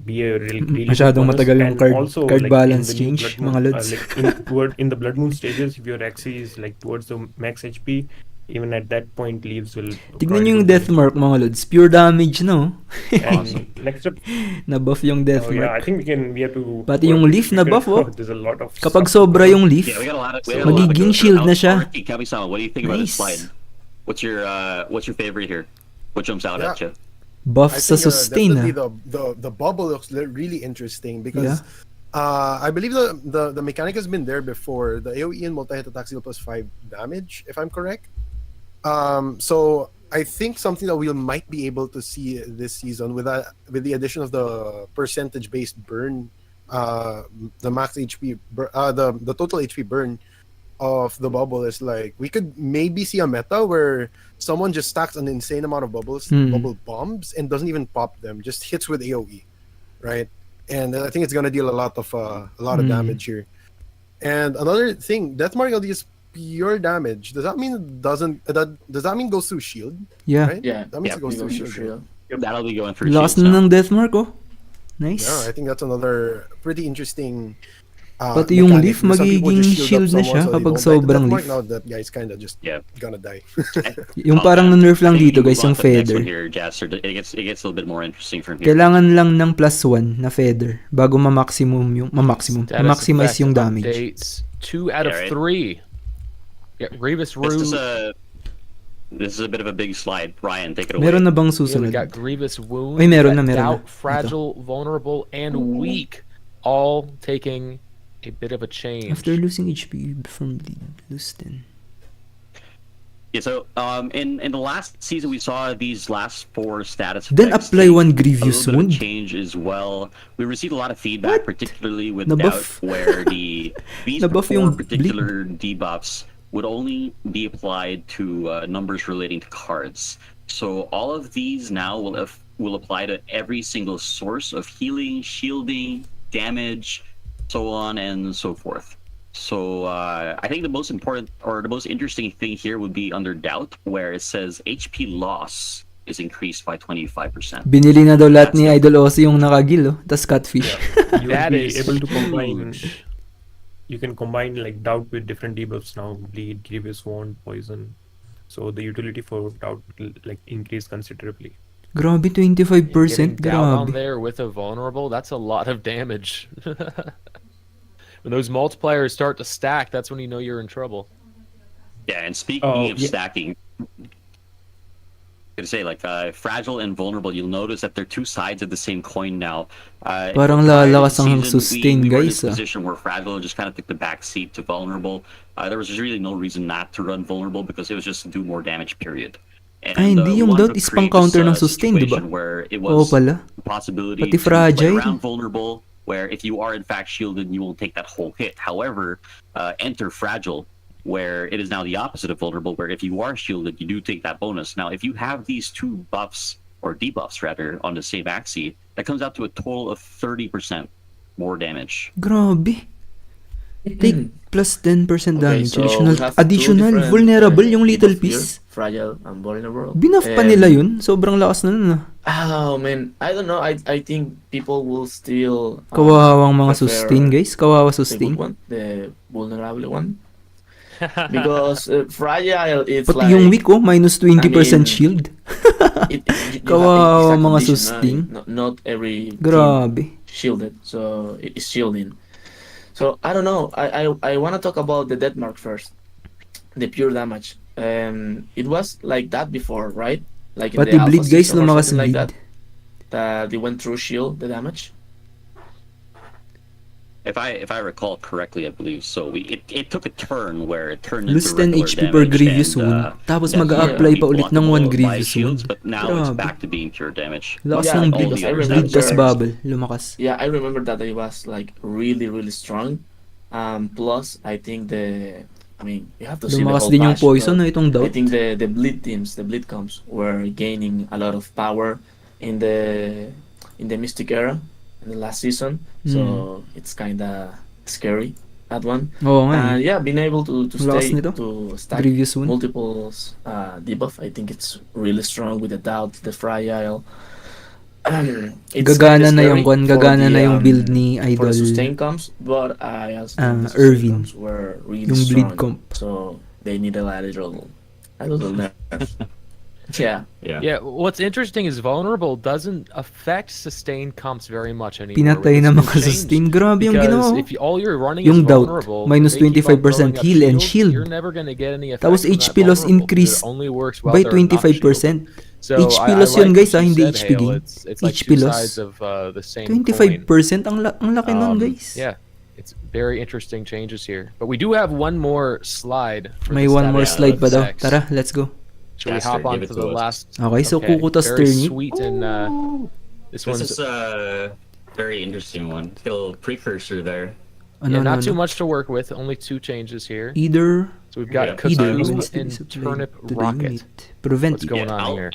be a really good Masyadong bonus. matagal yung And card- also, card like, balance in the new change, Blood Moon, mga lods. in the Blood Moon stages, if your Axie is like towards the max HP, even at that point, leaves will. Tignan provide nyo yung good death mark, mga lods. Pure damage, no? And next up, Na-buff yung death oh yeah, I mark. think we have to. Pati yung leaf na buff, oh. There's a lot of. Kapag stuff to sobra cover. yung leaf, Yeah, we got a lot of. We got a lot to magiging go through. shield na siya. Kami-sama, what do you think about this Nice. slide? What's your favorite here? What jumps out at you? buff I sa think sustain, definitely ah. the bubble looks really interesting because I believe the mechanic has been there before. The AoE and multi-hit attacks deal +5 damage, if I'm correct. So I think something that we might be able to see this season with the addition of the percentage-based burn, the max HP, the total HP burn of the bubble is like we could maybe see a meta where someone just stacks an insane amount of bubble bombs and doesn't even pop them, just hits with AoE, right? And I think it's gonna deal a lot of damage here. And another thing, Death Mark LD is pure damage. Does that mean does that mean goes through shield? Yeah. Right? Yeah, That means Yeah, it goes we through go shield. shield. That'll be going through Last shields na now. ng death mark, oh. Nice. Yeah, I think that's another pretty interesting. Pati yung mechanic, leaf because some people magiging just shield up na someone siya so they kapag don't die to sobrang Death Mark. leaf. Now that guy's kind of just Yeah. gonna die. Yung parang man. na-nerf lang I think dito, you guys, move on yung to the next feather. one here, Jasser. It gets a little bit more interesting from here. Kailangan lang ng +1 na feather bago ma-maximize yung damage. Updates, 2 out of Yeah, right. 3. Yeah, Grievous This is Wound. a bit of a big slide. Ryan, take it away. Meron na bang Yeah, we susunod? got Grievous Wound. Ay, meron we got na, meron na. Doubt, Fragile, Vulnerable, and Weak, all taking a bit of a change. After losing HP from bleed, lose 10. Yeah, so in the last season we saw these last 4 status Then effects apply take one a Grievous little bit of Wound. change as well. We received a lot of feedback, What? particularly with Nabuff. Doubt, where these Nabuff 4 yung particular debuffs would only be applied to numbers relating to cards. So all of these now will apply to every single source of healing, shielding, damage, so on and so forth. So I think the most important or the most interesting thing here would be under Doubt, where it says HP loss is increased by 25%. Binili na daw lahat That's ni the- Idol Ozzy yung nakagil, oh. Tas catfish. You will That be is able to combine. huge. You can combine like doubt with different debuffs now. Bleed, Grievous Wound, poison. So the utility for doubt will like increase considerably. Grabe, Getting 25%. down on Grabe. there with a vulnerable, that's a lot of damage. When those multipliers start to stack, that's when you know you're in trouble. Yeah, and speaking Oh, of yeah. stacking, I'm gonna say like fragile and vulnerable. You'll notice that they're two sides of the same coin now. Parang Prior to lalakas the ang season, sustain, we were in guys, this ah. position where fragile just kind of took the back seat to vulnerable. There was really no reason not to run vulnerable because it was just to do more damage. Period. And, Ay, hindi, we yung wanted doubt to is create pang-counter this, ng sustain, di ba? situation Where it Oo was pala. a possibility Pati to play fragile. around vulnerable, where if you are in fact shielded, you will take that whole hit. However, enter fragile, where it is now the opposite of vulnerable, where if you are shielded, you do take that bonus. Now, if you have these two buffs, or debuffs rather, on the same Axie, that comes out to a total of 30% more damage. Grabe. Take plus 10% Okay, damage. so Additional, we have two additional different, vulnerable yung little debuff here, piece. fragile and vulnerable. Binuff pa And- nila yun. Sobrang lakas na nun, ah. Oh man, I don't know. I think people will still Kawawang mga prefer sustain, guys. Kawawa the good sustain. one, the vulnerable one, because fragile it's Pati like yung weak, oh, minus 20% I mean, shield. you Kawawa it's a mga condition, sustain. Not every team Grabe. shielded, so it's shielding. So I don't know. I want to talk about the death mark first, the pure damage. It was like that before, right? Like in Pati the alpha bleed, guys, season or lumakas something like bleed. that. That they went through shield the damage. If I recall correctly, I believe so. It took a turn where it turned Lose into 10 regular HP per damage Grievous and, Wound. Tapos yeah, mag-a-apply be pa ulit ng 1 blockable by Grievous shields, Wound. but now it's Grabe. back to being pure damage. Lakas Yeah, ng all bleed. the I others remember Bleed tas that- bubble. Lumakas. Yeah, I remember that it was like really, really strong. Plus, I think you have to see the Lumakas whole din yung patch, poison, no? but Itong I doubt. think the bleed teams, the bleed comps, were gaining a lot of power in the Mystic era in the last season. So it's kinda scary, that one. Oo nga, eh. Yeah, being able to Lakas stay nito. to stack Grievous Wound. multiple debuff, I think it's really strong with the doubt, the fragile. It's Gagana kinda na yung scary kwan, for gagana the, na yung build ni for Idol. the sustain comps, but I also think the sustain Irvin. comps were really Yung bleed strong. comp. So they need a little nerf. Yeah. Yeah, what's interesting is vulnerable doesn't affect sustain comps very much anymore. Pinatay with na this new mga change, sustain. Grabe yung because ginawa. if all you're running Yung is doubt, vulnerable, minus they keep on 25% throwing up heal and shields, shield. You're never gonna get any effect Tapos from that HP loss vulnerable, because increase it only works while by they're not shielded. 25%. So HP I loss yun, like guys, what you hindi said, HP Hale. gain. It's like HP two loss. sides of the same 25%. coin. Ang laki nun, guys. Yeah, it's very interesting changes here. But we do have one more slide. For May the one more status slide pa daw. sex. Tara, let's go. Should we Caster, hop on give to it the to us. last? Okay, so Kukutas very Turnip. sweet and this This one's is a very interesting one. It's got a little precursor there. Ano, yeah, not ano, too ano? much to work with. Only two changes here. Either So we've got Yeah. either Cthulhu when and it's Turnip to the Rocket. unit. Prevent What's going on I'll, here?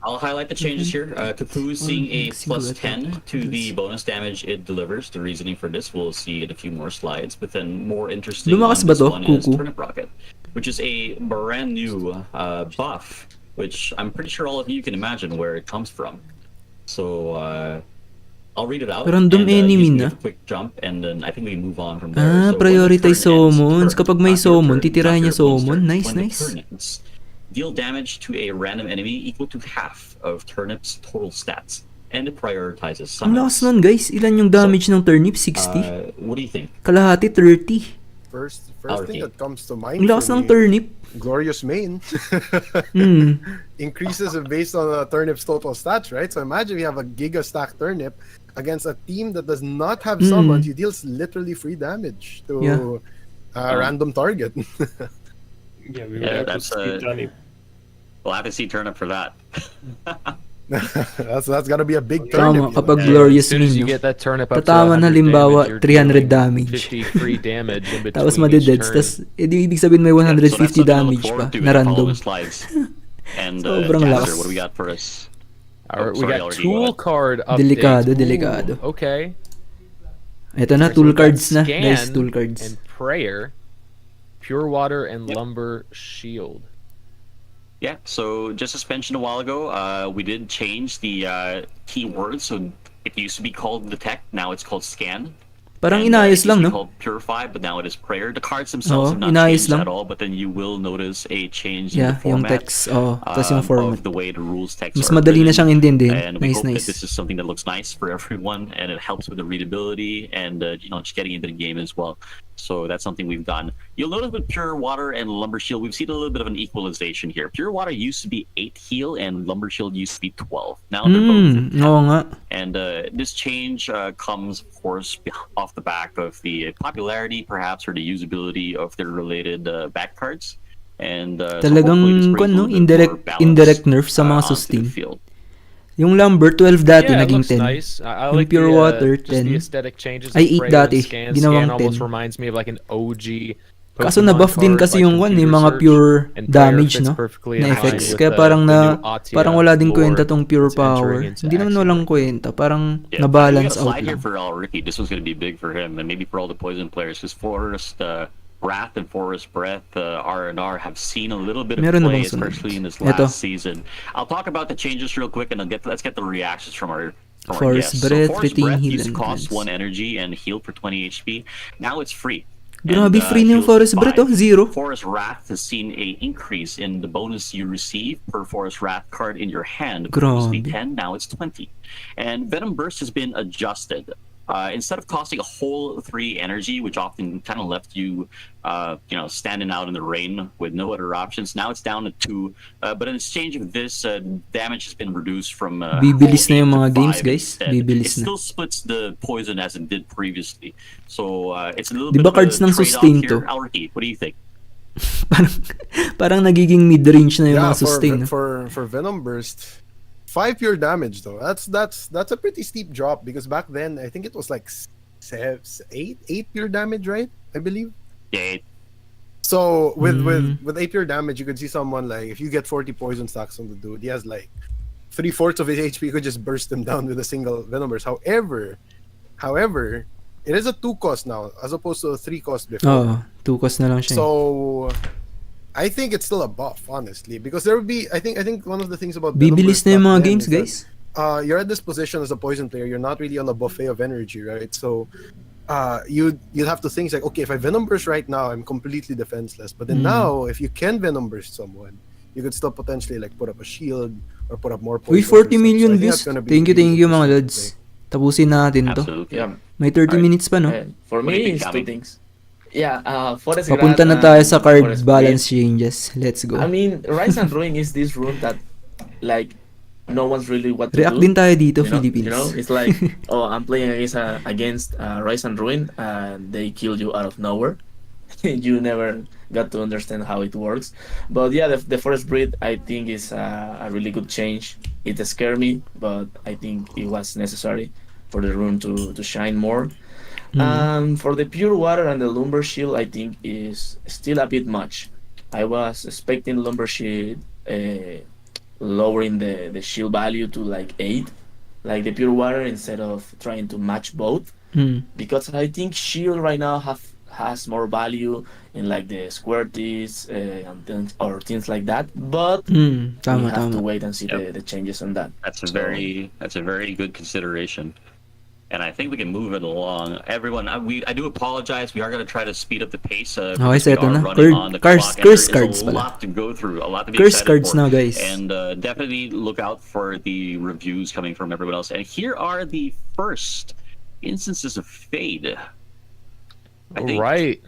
I'll highlight the changes here. Cthulhu is seeing a plus 10 to the bonus damage it delivers. The reasoning for this we'll see in a few more slides. But then more interesting Lumakas on ba this to, one is Kuku? Turnip Rocket, which is a brand new buff, which I'm pretty sure all of you can imagine where it comes from. So I'll read it out. Random and, enemy you can na? give a quick jump, and then I think we move on from there. So when the prioritize turn ends, summons. turn, Kapag may not your summon, turn, titirahin not niya your opponent's summon. turn. Nice, When the nice. turn ends, deal damage to a random enemy equal to half of Turnip's total stats, and it prioritizes Ang summons. lakas nun, guys. Ilan yung damage ng turnip? 60? What do you think? Kalahati, 30. First Okay. thing that comes to mind Ang lakas for ng me, turnip. Glorious Main Hmm. increases based on a turnip's total stats, right? So imagine you have a giga stack turnip against a team that does not have summons. You deal literally free damage to Yeah. a random target. Yeah, we Yeah, will have to that's see a- Turnip. We'll have to see Turnip for that. that's gotta be a big Tama, turnip. kapag As glorious soon as min, you no? get that turnip up to Tatama na 100 halimbawa, damage, you're 300 dealing damage. 50 free damage in between Tapos each madededs. turn. Tas, edi ibig sabihin may Yeah, so that's 150 something to look damage pa forward to na in the random. following slides. And Sobrang Caster, lakas. what do we got for us? All right, we sorry, got already, tool go ahead. card updates. Delikado, Ooh, delikado. Okay. Ito na, So tool we've got cards na. Guys, Scan tool cards. And prayer, pure water and lumber shield. Yeah, so just as mentioned a while ago, we did change the keywords. So it used to be called detect, now it's called scan. Parang And, inayos it used lang, to be no? called purify, but now it is prayer. The cards themselves Oo, have not inayos changed lang. at all, but then you will notice a change in Yeah, the yung format. text. Oh, tas yung format. Of the way the rules text Mas are madali na written. siyang intindihin. And we Nice, hope nice. that this is something that looks nice for everyone, and it helps with the readability and just getting into the game as well. So that's something we've done. You'll notice with Pure Water and Lumber Shield, we've seen a little bit of an equalization here. Pure Water used to be 8 heal, and Lumber Shield used to be 12. Now they're both at 10. Oo nga. And this change comes, of course, off the back of the popularity, perhaps, or the usability of their related back cards. And Talagang, indirect nerf sa mga sustain. Yung Lumber, 12 dati, Yeah, it naging looks 10. nice. I Yung like Pure the, Water, just the 10. aesthetic changes. Ay, of 8 prayer dati, and scan. ginawang Scan almost 10. reminds me of like an OG Kaso Pokemon na-buff din card, kasi like yung one, computer yung mga search, pure and prayer damage, fits no? perfectly in Na line effects. with Kaya parang the new na, Atia parang wala din lore kwenta tong pure that's entering power. into Hindi naman Axie walang now. kwenta. Parang Yeah, na-balance we got a out slide here lang. for Ricky. This one's going to be big for him, and maybe for all the poison players, because Forest Wrath and Forest Breath R&R have seen a little bit of Meron na play, bang sunod? especially in this Eto. last season. I'll talk about the changes real quick, and let's get the reactions from our Forest guests. Breath, So Forest retain, Breath heal, used to and cost defense. 1 energy and heal for 20 HP. Now it's free. Grabe, And, free na yung heals Forest Breath, 5. 0. Forest Wrath has seen a increase in the bonus you receive per Forest Wrath card in your hand. Previously Grabe. 10, now it's 20. And Venom Burst has been adjusted. Instead of costing a whole 3 energy, which often kind of left you, standing out in the rain with no other options, now it's down to 2. But in exchange of this, damage has been reduced from Bibilis na whole yung 8 mga to games, 5 guys. instead. Bibilis It na. still splits the poison as it did previously. So it's a little Di bit ba of a cards ng trade-off sustain here. to? Alricky, what do you think? parang nagiging mid-range na yung mga sustain. No? For Venom Burst, 5 pure damage though. That's a pretty steep drop because back then I think it was like 8 pure damage, right? I believe. Yeah. So with 8 pure damage, you could see someone like if you get 40 poison stacks on the dude, he has like 3/4 of his HP. You could just burst him down with a single Venom Burst. However, it is a 2 cost now as opposed to a 3 cost before. Oo, 2 cost na lang siya. So I think it's still a buff, honestly, because there would be. I think one of the things about Bibilis na yung mga games, guys. guys. You're at this position as a poison player. You're not really on a buffet of energy, right? So, you'd have to think like, okay, if I Venom Burst right now, I'm completely defenseless. But then now, if you can Venom Burst someone, you could still potentially like put up a shield or put up more poison. Uy, 40 million views. Thank you mga lads. Tapusin natin to. Absolutely. Yeah. May 30 minutes pa, no? For What do you me, think, it's Gabby? 2 things. Yeah, Forest Papunta Grad na tayo and sa card Forest balance Breed. changes. Let's go. I mean, Rise and Ruin is this rune that, like, no one's really what to React do. din tayo dito, You know, Philippines. it's like, oh, I'm playing against Rise and Ruin, and they kill you out of nowhere. You never got to understand how it works. But yeah, the Forest Breed, I think, is a really good change. It scared me, but I think it was necessary for the rune to shine more. For the Pure Water and the Lumber Shield, I think is still a bit much. I was expecting Lumber Shield lowering the shield value to like 8, like the Pure Water, instead of trying to match both. Because I think Shield right now has more value in like the squirties and things like that. But we have to wait and see the changes on that. That's a very good consideration. And I think we can move it along. Everyone, I do apologize. We are going to try to speed up the pace. Okay, because we seto are na. running on the clock, and Curse there cards is a pala. lot to go through, a lot to be Curse excited cards for. now, guys. And definitely look out for the reviews coming from everyone else. And here are the first instances of Fade. I think Right.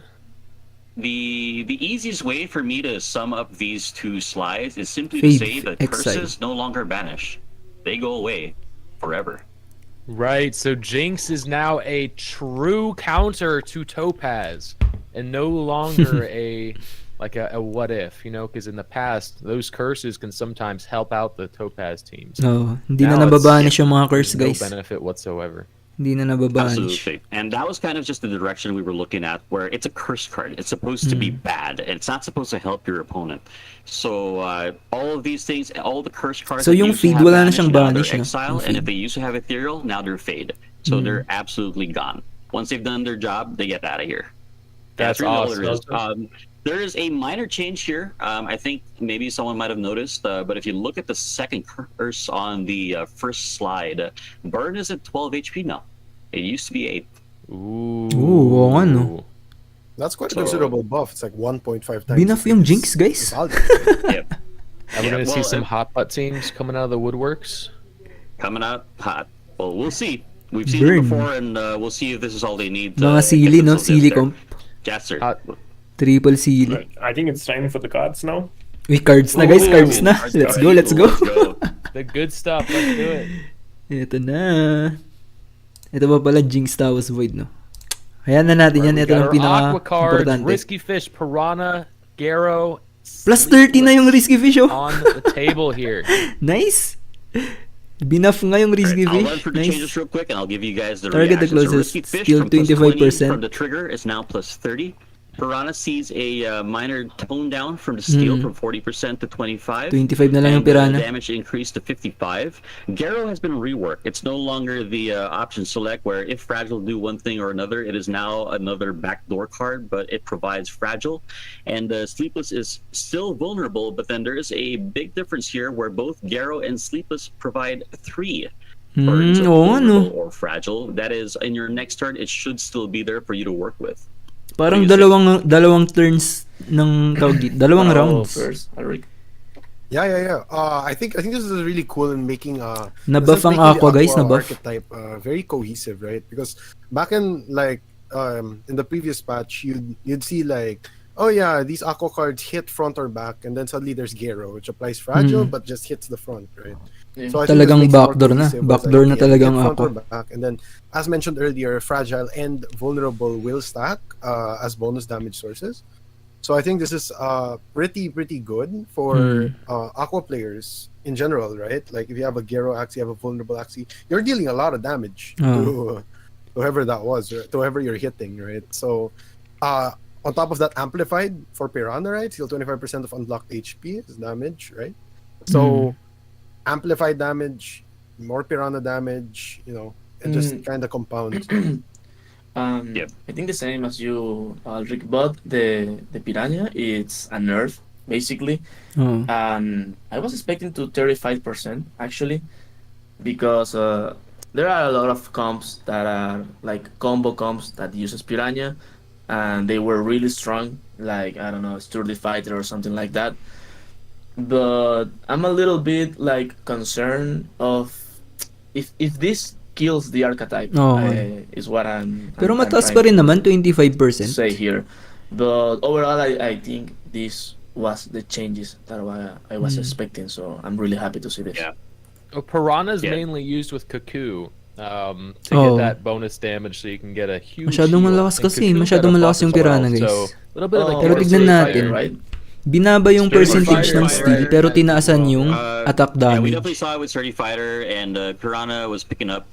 the easiest way for me to sum up these 2 slides is simply Fade, to say that exile. curses no longer vanish. They go away forever. Right, so Jinx is now a true counter to Topaz, and no longer a what if, because in the past those curses can sometimes help out the Topaz teams. No, hindi na Now it's- nababanish yung mga curse, no guys. benefit whatsoever. Hindi na nababanish. Absolutely. And that was kind of just the direction we were looking at, where it's a curse card. It's supposed to be bad. It's not supposed to help your opponent. So all of these things, all the curse cards So that yung used to Fade, have wala na banish, siyang now banish, they're no? exile, Yung and if Fade. they used to have ethereal, now they're Fade. So they're absolutely gone. Once they've done their job, they get out of here. That's really all there awesome. is. There is a minor change here. I think maybe someone might have noticed, but if you look at the second curse on the first slide, Burn is at 12 HP now. It used to be 8. Ooh. Oo, ano. That's quite a considerable buff. It's like 1.5 times. Binuff yung Jinx, guys. Yep. Are we going to see some hot butt teams coming out of the woodworks? Coming out hot. Well, we'll see. We've seen Burn. it before, and we'll see if this is all they need. To Mga get sili, no? themselves in Sili there. comp. Jasser. Triple sili. I think it's time for the cards now. Uy, cards na guys, cards na. Let's go, let's go. Let's go. The good stuff. Let's do it. Ito na. Ito ba pala Jinx Taos Void, no? Ayan na natin yan. We Ito got ang our aqua cards, pinaka-importante. Risky Fish, Piranha, Garo. Plus 30 na yung Risky Fish, oh. On the table here. Nice. Binuff nga yung Risky Alright, I'll run Fish. through the Nice. changes real quick, and I'll give you guys the Target the reactions. So closest, Risky Fish skill from plus 20 25%. from the trigger is now plus 30. Piranha sees a minor tone down from the skill from 40% to 25. 25 na lang yung and, Piranha. damage increased to 55. Garo has been reworked. It's no longer the option select where if fragile do one thing or another, it is now another backdoor card, but it provides fragile. And Sleepless is still vulnerable, but then there is a big difference here where both Garo and Sleepless provide 3 burns of oo, vulnerable ano. or fragile. That is, in your next turn, it should still be there for you to work with. Parang What do you dalawang turns ng tawag dito. Dalawang rounds. First, Alric. Yeah. I think this is really cool in making Nabuff this is ang making the Aqua, guys, nabuff. archetype very cohesive, right? Because back in like in the previous patch, you'd see like, oh yeah, these Aqua cards hit front or back, and then suddenly there's Garo, which applies fragile but just hits the front, right? Yeah. So I think Talagang this makes it more backdoor na. cohesive. It's Backdoor na okay, talaga hit ang front or Aqua. back, and then as mentioned earlier, fragile and vulnerable will stack as bonus damage sources. So I think this is pretty good for Aqua players in general, right? Like if you have a Garo Axie, you have a vulnerable Axie, you're dealing a lot of damage to whoever that was, or to whoever you're hitting, right? So on top of that, amplified for Piranha, right? Heal 25% of unlocked HP is damage, right? So amplified damage, more Piranha damage, it just kind of compounds. I think the same as you, Rick, but the Piranha, it's a nerf, basically. Oo. I was expecting to 35%, actually, because there are a lot of comps that are like combo comps that uses Piranha, and they were really strong, like, I don't know, Sturdy Fighter or something like that. But I'm a little bit like concerned of if this kills the archetype, is what I'm Pero I'm mataas trying pa rin to naman, 25%. say here. But overall, I think this was the changes that I was expecting, so I'm really happy to see this. Yeah. Piranha is Yeah. mainly used with Cuckoo to get that bonus damage, so you can get a huge. Masyadong heal. malakas And kasi, Cuckoo masyadong got a malakas buff yung as well, Piranha, guys. So, a little bit of like Pero Oh, tignan Sturdy natin. Fighter, right? Binaba yung Sturdy percentage Fighter, ng steal, pero tinaasan yung attack Yeah, we damage. definitely saw it with Sturdy Fighter, and Piranha was picking up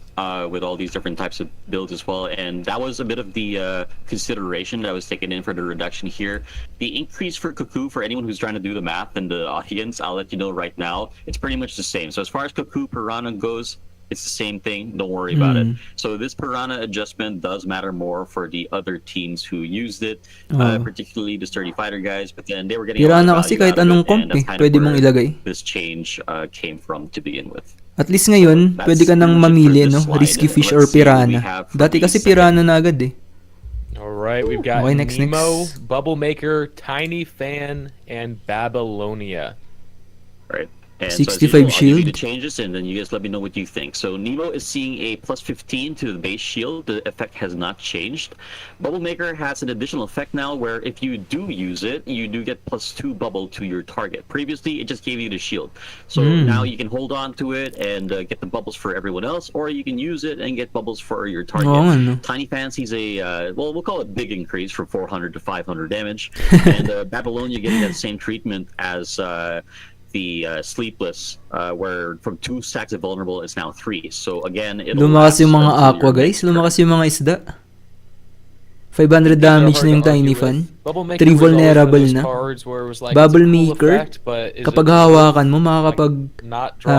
with all these different types of builds as well, and that was a bit of the consideration that was taken in for the reduction here. The increase for Cuckoo, for anyone who's trying to do the math in the audience, I'll let you know right now, it's pretty much the same. So as far as Cuckoo Piranha goes, it's the same thing. Don't worry about it. So this Piranha adjustment does matter more for the other teams who used it, particularly the Sturdy Fighter guys. But then they were getting Piranha a lot of kasi value kahit out of anong it, comp and that's kind of pwede mong where ilagay. this change came from to begin with. At least ngayon, That's pwede ka nang pretty much it mamili, for no? this slide. Risky Fish Let's or see what we Piranha. have for Dati the kasi second. Piranha na agad eh. All right, we've got Okay, next. Nemo, Bubble Maker, Tiny Fan, and Babylonia. Right. And 65 so as usual, I'll give shield. you the changes, and then you guys let me know what you think. So Nemo is seeing a plus 15 to the base shield. The effect has not changed. Bubble Maker has an additional effect now where if you do use it, you do get plus 2 bubble to your target. Previously, it just gave you the shield. So now you can hold on to it and get the bubbles for everyone else, or you can use it and get bubbles for your target. Oo, ano. Tiny Fancy's a, well, we'll call it big increase from 400 to 500 damage. And Babylonia getting that same treatment as the Sleepless, where from 2 stacks of vulnerable is now 3. So again, it'll Lumakas last yung mga until aqua, your guys. next turn. Lumakas yung mga isda. 500 damage na yung Tiny Fan. 3 vulnerable na. Bubble Maker, kapag hawakan mo, makakapag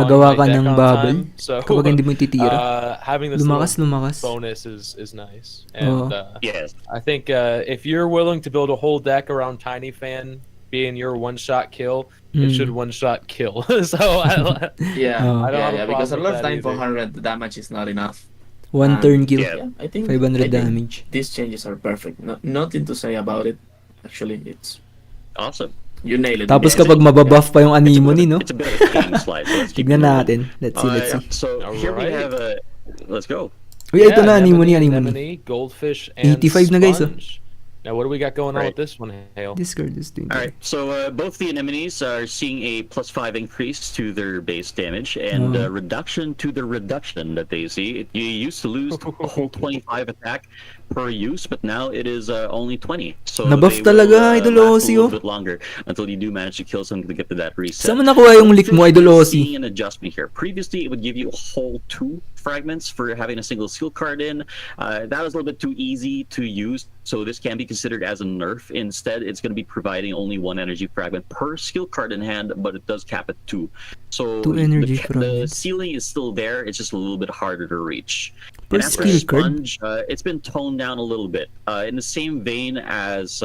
gawa ka ng bubble. Kapag hindi mo ititira. Lumakas. bonus is nice. Oo. And Yes. I think if you're willing to build a whole deck around Tiny Fan being your one-shot kill, it should one-shot kill. So Yeah, Oh. I don't have a because a problem lot of with that time either. 400 damage is not enough. One turn kill. Yeah. I think 500 damage. These changes are perfect. Nothing to say about it. Actually, it's Awesome. you nailed it. Tapos Yeah, kapag mababuff pa yung Anemone, no? It's a bit of a game slide. So let's keep Tignan moving. natin. Let's see. So here we Alright. have let's go. Uy, ito na, Anemone. Anemone, Goldfish, and 85 na, guys, oh. Sponge. Now, what do we got going on Right. with this one, Hale? Discard is doing All right, so both the anemones are seeing a +5 increase to their base damage and reduction to the reduction that they see. You used to lose a whole 25 attack per use, but now it is only 20. So Nabuff they will, talaga, Idol last a Ozzy, little oh. bit longer until you do manage to kill something to get to that reset. Saan mo nakuha yung leak mo, Idol Ozzy? Seeing an adjustment here. Previously, it would give you a whole 2 fragments for having a single skill card in. That was a little bit too easy to use, so this can be considered as a nerf. Instead, it's going to be providing only 1 energy fragment per skill card in hand, but it does cap at 2. So 2 energy the fragments. ceiling is still there. It's just a little bit harder to reach. Per And as for skill card? Sponge, it's been toned down a little bit. In the same vein as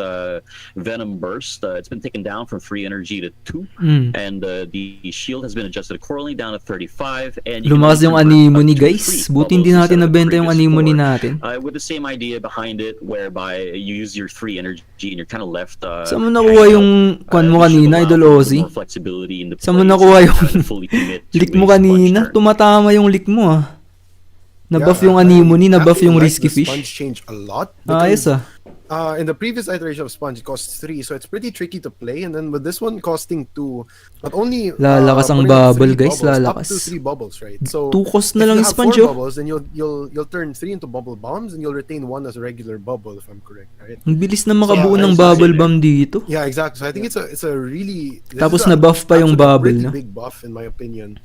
Venom Burst, it's been taken down from 3 energy to 2, and the shield has been adjusted accordingly down to 35. And you can Lumakas only yung convert up Anemone, to guys. 3 Buti hindi bubbles natin instead of the nabenta yung previous Anemone 4, natin. with the same idea behind it, whereby you use your 3 energy and you're kind of left. Saan mo nakuha yung kwan mo kanina, Idol Ozzy? Saan mo nakuha yung leak mo kanina? Tumatama yung leak mo, ah. Nabuff yung Anemone, nabuff yung Risky Fish. Sponge changed a lot. Ayos, ah. In the previous iteration of Sponge, it costs 3, so it's pretty tricky to play. And then with this one costing 2, not only Lalakas ang putting out bubble, 3 guys, bubbles, lalakas. up to 3 bubbles, right? So 2 cost na if lang you yung have Sponge, 4 oh. bubbles, then you'll turn 3 into bubble bombs, and you'll retain 1 as a regular bubble, if I'm correct, right? Ang bilis na makabuo Yeah, ng bubble bomb dito. Yeah, exactly. So I think it's a really Tapos na-buff pa yung bubble, pretty no? big buff in my opinion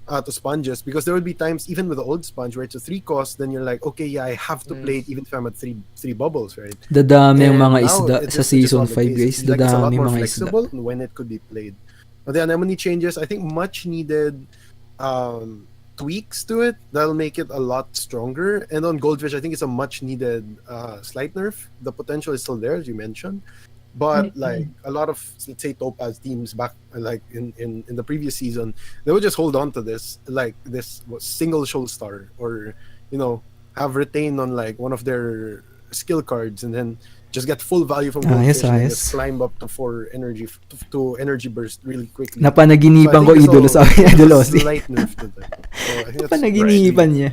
to sponges, because there would be times even with the old sponge where it's a 3 cost, then you're like, okay, yeah, I have to play it even if I'm at 3 bubbles, right? Dadami yung And mga now isda it's sa just season not the 5, case. guys. It's like it's a lot Dadami more mga isda. flexible when it could be played. But the anemone changes, I think much needed tweaks to it that'll make it a lot stronger. And on Goldfish, I think it's a much needed slight nerf. The potential is still there, as you mentioned. But like a lot of, let's say, Topaz teams back like in the previous season, they would just hold on to this like this single shoal star, or have retained on like one of their skill cards, and then just get full value from Goldfish and then just climb up to 4 energy to energy burst really quickly. Napanaginipan ko, Idol, sa Idol Ozzy. Slight nerf to that. So I think that's Napanaginipan niya.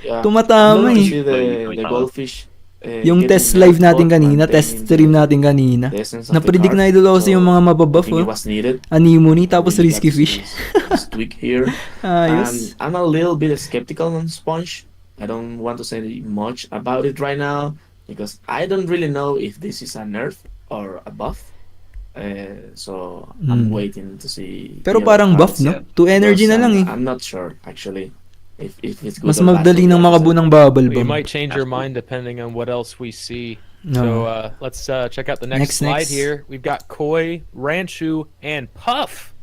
Yeah. Tumatama, No, eh. actually, the Goldfish. Yung test live natin kanina, test stream natin kanina. Na-predict na Idol Ozzy yung mga mababuff, oh. Anemone, tapos Risky Fish. This tweak here. Ayos. I'm a little bit skeptical on Sponge. I don't want to say much about it right now because I don't really know if this is a nerf or a buff. So I'm waiting to see. Pero parang buff, no? 2 energy na lang, eh. I'm not sure actually. If it's good Mas or bad. madali nang makabuo ng bubble You bomb. might change your mind depending on what else we see. No. So let's check out the next slide here. We've got Koi, Ranchu, and Puff.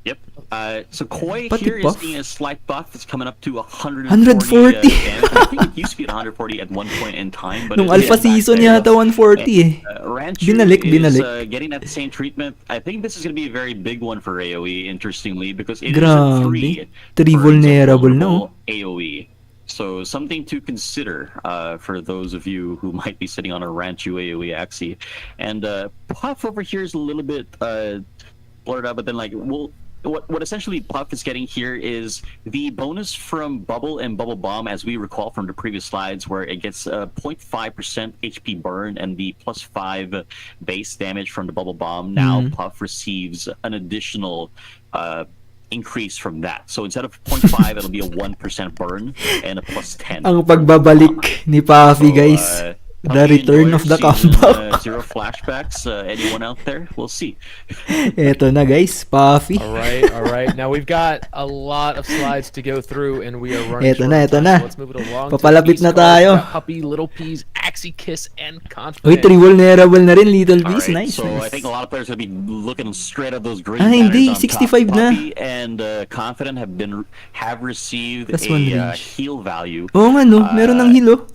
Yep. So Koi Pati here is buff? seeing a slight buff. It's coming up to 140. 140. Damage. I think it used to be at 140 at one point in time, but Nung it's alpha getting back season there. yata 140, eh. Ranchu Binalik. is getting that same treatment. I think this is going to be a very big one for AOE, interestingly, because it is a Grabe. 3 3 vulnerable, no? AOE. So something to consider for those of you who might be sitting on a Ranchu AOE Axie. And Puff over here is a little bit blurred out, but then what essentially Puff is getting here is the bonus from Bubble and Bubble Bomb, as we recall from the previous slides, where it gets 0.5% HP burn and the +5 base damage from the Bubble Bomb. Now Puff receives an additional increase from that. So instead of 0.5, it'll be a 1% burn and a +10. Ang pagbabalik ni Puffy, guys. The return of the comeback. Zero flashbacks. Anyone out there? We'll see. Eto na, guys. Puffy. All right. Now we've got a lot of slides to go through, and we are running. Eto na. So let's move it along. Papalapit to na these cards. tayo. We've got Puppy, Little Peas, Axie, Kiss, and Uy, Confident. triple na rin, Little Beast. Alright, Nice, so I nice. think a lot of players are going to be looking straight at those green Ah, hindi, banners on 65 top. na. Puppy and Confident have received Plus one a range. heal value, Oo nga no, meron ng hilo.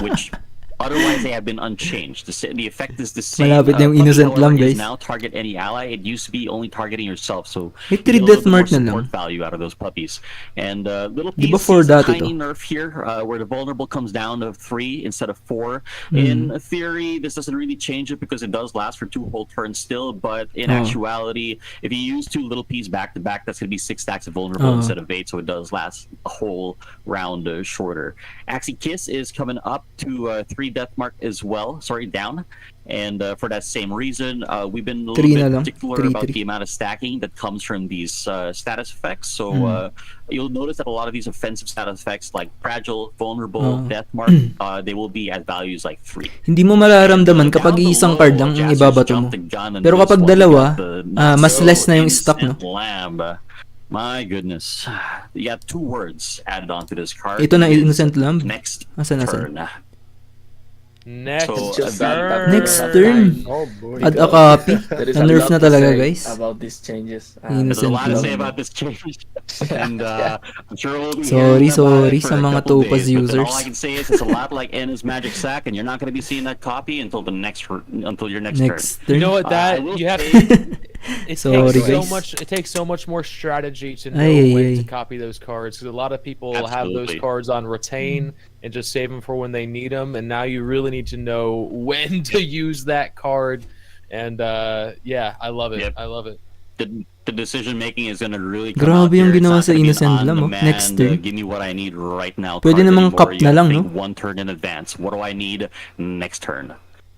which otherwise they have been unchanged. The effect is the same. Malapit na yung Puppy, innocent however, lamb, is guys. now target any ally. It used to be only targeting yourself, so May you get 3 a death little mark bit na more support lang. value out of those puppies. And Little Di Piece ba 4 sees a dati tiny to? nerf here, where the vulnerable comes down to 3 instead of 4. Hmm. In theory, this doesn't really change it because it does last for 2 whole turns still, but in Oh. actuality, if you use 2 Little Piece back to back, that's going to be 6 stacks of vulnerable Oh. instead of 8, so it does last a whole round shorter. Axie Kiss is coming up to 3 death mark as well. Sorry, down. And for that same reason, we've been a little 3 na bit lang. particular 3, about 3. the amount of stacking that comes from these status effects. So you'll notice that a lot of these offensive status effects, like fragile, vulnerable, Oh. death mark, they will be at values like 3. Hindi mo mararamdaman kapag isang card lang yung ibabato mo. Pero kapag dalawa, mas less na yung stock, no? Lamb. My goodness. You got 2 words added onto this card. Ito na It is Innocent Lamb. Next Asan? turn. Next So, Just turn. Next turn. Oh boy. Add a copy. There is Na-nerf a lot na to talaga, say guys. about these changes. There's a Innocent lot to say Lamb. about this change, and I'm sure we'll be Sorry, hearing about sorry it for sa a mga couple Topaz days, but users. all I can say is it's a lot like Enna's Magic Sack, and you're not going to be seeing that copy until your next Next turn. You turn. know what? I That will you have. say- It Sorry, takes so guys. much. It takes so much more strategy to know Ay, ay, when ay. to copy those cards. Because a lot of people have those Absolutely. cards on retain and just save them for when they need them. And now you really need to know when to use that card. And yeah, I love it. Yep. I love it. The decision making is going to really come Grabe out yung here. It's ginawa not sa gonna be an Innocent Lamb, oh. on-demand, Next turn. give me what I need right now. Pwede card namang anymore. cup You na lang, think no? 1 turn in advance. What do I need next turn?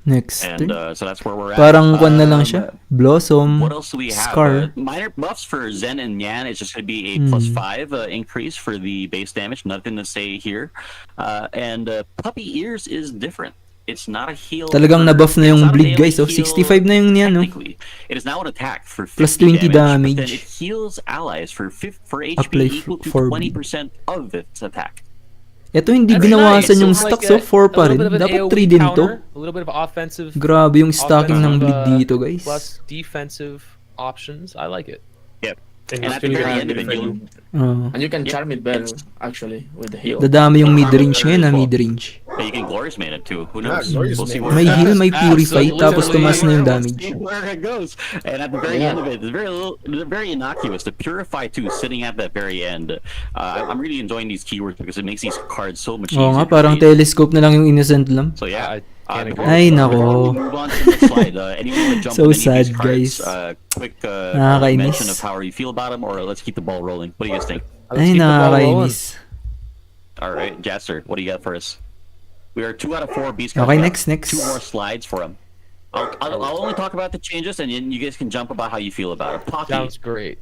Next And turn. so that's where we're at. Parang kwan na lang siya. Blossom, What else do we have? Scar. Minor buffs for Zen and Yan. It's just going to be a +5 increase for the base damage. Nothing to say here. And Puppy Ears is different. It's not a heal. Talagang for- na-buff na it's yung not a bleed, melee guys. Oh, heal 65 na yung niya, no? technically. It is now an attack for 50 Plus 20 damage. But then damage. it heals allies for HP Apply equal to for- 20% of its attack. Ito hindi That's binawasan nice. yung So, stock, like so 4 pa a rin. little bit of an Dapat AOE 3 din to. counter, a little bit of offensive. Grabe yung stocking ng bleed offensive, dito, guys. Plus defensive options. I like it. Yep. And And you at the still very have end of it, you'll Oh. And you can Yeah. charm it better, actually, with the heal. Dadami yung mid-range ngayon, na mid-range. you can glorious man it too. Who Yeah, knows? glorious We'll see man. where May it heal, goes. may purify, Absolutely. tapos tumas na yung We'll damage. see where it goes. And at the very end of it, it's very innocuous. The Purify 2 sitting at that very end. I'm really enjoying these keywords because it makes these cards so much easier. Oo nga, to parang read. telescope na lang yung Innocent Lamb. So yeah. I can't agree. Ay, Before nako. we move on to the next slide, anyone want to jump So on any of sad, these cards? guys. Quick Nakakainis. mention of how you feel about them, or let's keep the ball rolling. What do you guys think? Let's Ay, keep the ball rolling. nakakainis. All right, Jasser, what do you got for us? We are 2 out of 4 beast Okay, cards. next. 2 more slides for them. I'll only talk about the changes, and then you guys can jump about how you feel about it. Pocky, Sounds great.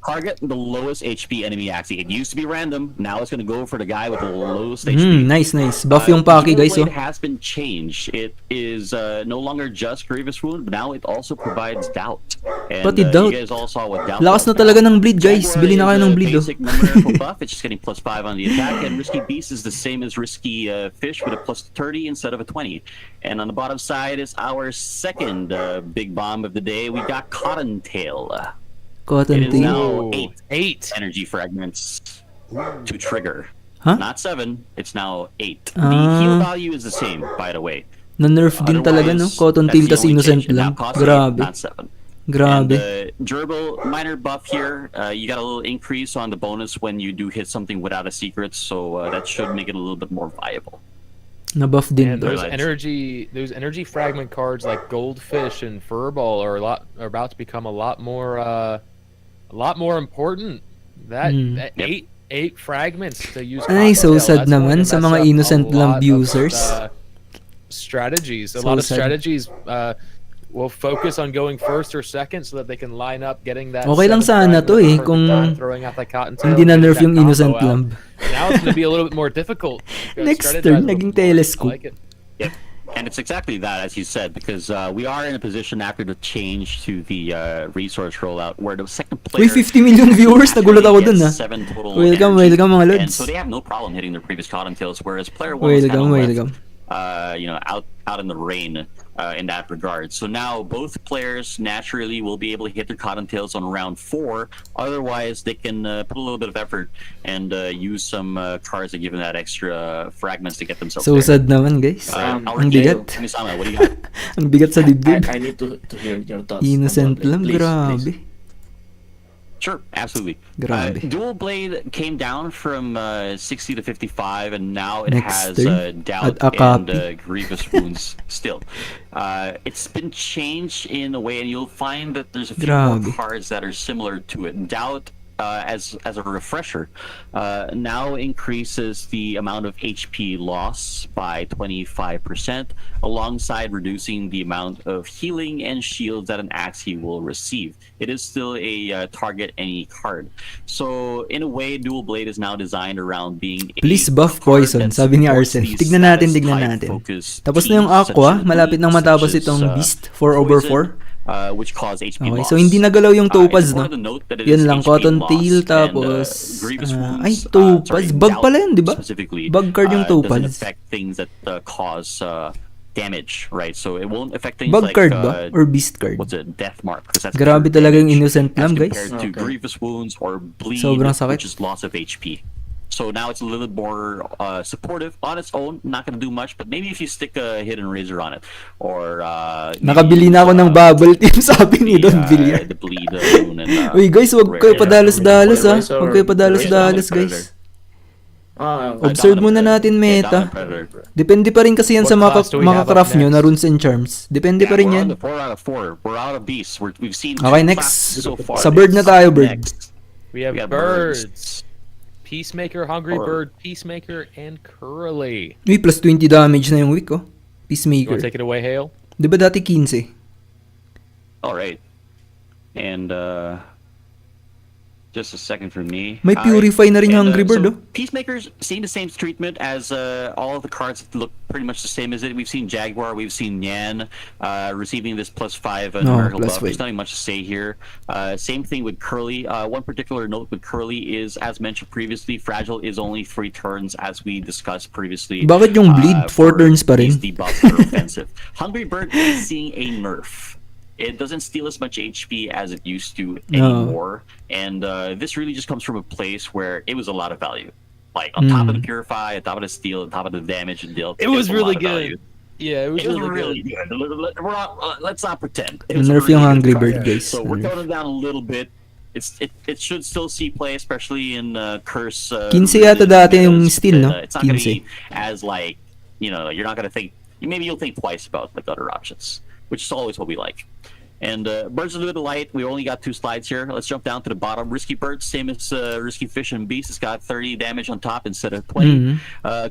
target the lowest HP enemy Axie. It used to be random. Now it's going to go for the guy with the lowest HP. Nice, nice. Buff yung Paki, guys, oh. It has been changed. It is no longer just Grievous Wound, but now it also provides Doubt. And, Pati Doubt. You guys all saw what Doubt Lakas does na talaga now. ng bleed, guys. Jaguar Bili na kayo is ng a bleed, oh. basic numerical buff. It's just getting +5 on the attack, and Risky Beast is the same as Risky Fish with a +30 instead of a 20. And on the bottom side is our second big bomb of the day. We got Cottontail. It is Cottontail. now Ooh, 8 energy fragments to trigger. Huh? Not 7, it's now 8. The Ah. heal value is the same, by the way. Na-nerf din talaga, no? Otherwise, Cottontail that's tas the only Innocent change. It now Lamb. costs 8, Grabe. not 7. Grabe. And, Gerbil, minor buff here. You got a little increase on the bonus when you do hit something without a secret, so that should make it a little bit more viable. Na-buff din And to. those energy fragment cards like Goldfish and Furball are about to become a lot more important. That Yep. eight fragments to use. Ay, so Cottontail, sad that's going naman to sa mess mga up Innocent a Lamb lot of, users. Strategies. A So lot of sad. strategies will focus on going first or second so that they can line up getting that. Okay lang 7th sana to, fragment eh, for kung the time, throwing out that Cottontail, Hindi getting na-nerf that yung combo Innocent out. Lamb. Now it's going to be a little bit more difficult. You gotta Next strategize turn, a little naging bit more. I telescope. like it. Yep. And it's exactly that, as you said, because we are in a position after the change to the resource rollout where the second player... Uy, 50 million viewers. actually Nagulat ako dun, gets ah. 7 total Welcome, energy, welcome, mga And lods. so they have no problem hitting their previous Cottontails, whereas player 1 was kind of Welcome, welcome. out in the rain in that regard. So now both players naturally will be able to hit their Cottontails on round 4. Otherwise, they can put a little bit of effort and use some cards that give them that extra fragments to get themselves So there. sad naman, guys. Ang bigat. Misama, what do you got? Ang bigat sa dibdib. I need to hear your thoughts. Innocent on lang, Please, grabe. please. Sure, absolutely. Grabe. Dual Blade came down from 60 to 55, and now it Next has turn, Doubt at and Akapi. Grievous Wounds still. It's been changed in a way, and you'll find that there's a few Grabe. more cards that are similar to it. Doubt, as a refresher, now increases the amount of HP loss by 25%, alongside reducing the amount of healing and shields that an Axie will receive. It is still a target any card. So in a way, Dual Blade is now designed around being a Please buff card Poison, that sabi ni supports Arsen. these Tignan natin, status tignan type natin. focused Tapos na yung teams, such Aqua, as the malapit nang Blade, matapos such as, itong Beast 4/4. which cause HP Okay, loss. so hindi nagalaw yung Topaz, It's no? important to note that it Yun is lang, HP Cottontail, loss, tapos... and, Grievous Wounds, ay, Topaz. Bug Doubt pala yun, di ba? specifically, Bug card yung doesn't Topaz. affect things that cause damage, right? So it won't affect things Bug like card ba? Or Beast card? what's it, Death Mark, because that's Grabe pure talaga yung damage innocent as lamb, guys. compared to Okay. Grievous Wounds or Bleed, Sobrang sakit. which is loss of HP. So now it's a little more supportive on its own. Not gonna do much, but maybe if you stick a Hidden Razor on it, or Nakabili na ako ng bubble team, sabi ni Don Villar. the Bleed Rune and, Uy guys, wag kayo padalos-dalos ha. Razor, Wag kayo padalos-dalos Razor, guys. Ah, Observe muna natin meta. Depende pa rin kasi yan sa What class do we have up craft nyo na next? runes and charms. Depende pa rin yan. We're out of 4. We're out of beasts. We've seen Okay, two next. classes so far. Sa bird na tayo, bird. Next. We have We have birds. Peacemaker, Hungry Or- Bird, Peacemaker, and Curly. Uy, plus 20 damage na yung week oh. You want Peacemaker. to take it away, Hale? Di ba dati 15? All right. And just a second for me. May All purify na rin yung And, Hungry Bird, so oh. Peacemakers seeing the same treatment as all of the cards that look pretty much the same as it. We've seen Jaguar, we've seen Yan receiving this +5 numerical plus buff. There's 5. nothing much to say here. Same thing with Curly. One particular note with Curly is, as mentioned previously, Fragile is only 3 turns, as we discussed previously. Bakit yung bleed 4 for turns pa rin? these debuffs that are offensive. Hungry Bird is seeing a nerf. It doesn't steal as much HP as it used to anymore, and this really just comes from a place where it was a lot of value. Like on top of the Purify, on top of the steal, on top of the damage and deal. It was a really lot of value. good. Yeah, it was It was really really good. good. We're not, let's not pretend. It was a Nerf really yung good Hungry card. Bird, guys. So we're Nerf. toning down a little bit. It should still see play, especially in Curse. 15 yata dati yung metas, steal, no? but, it's not gonna 15. be as like, you're not gonna think. Maybe you'll think twice about like other options, which is always what we like. And Birds of the Light, we only got 2 slides here. Let's jump down to the bottom. Risky Bird, same as Risky Fish and Beast. It's got 30 damage on top instead of 20.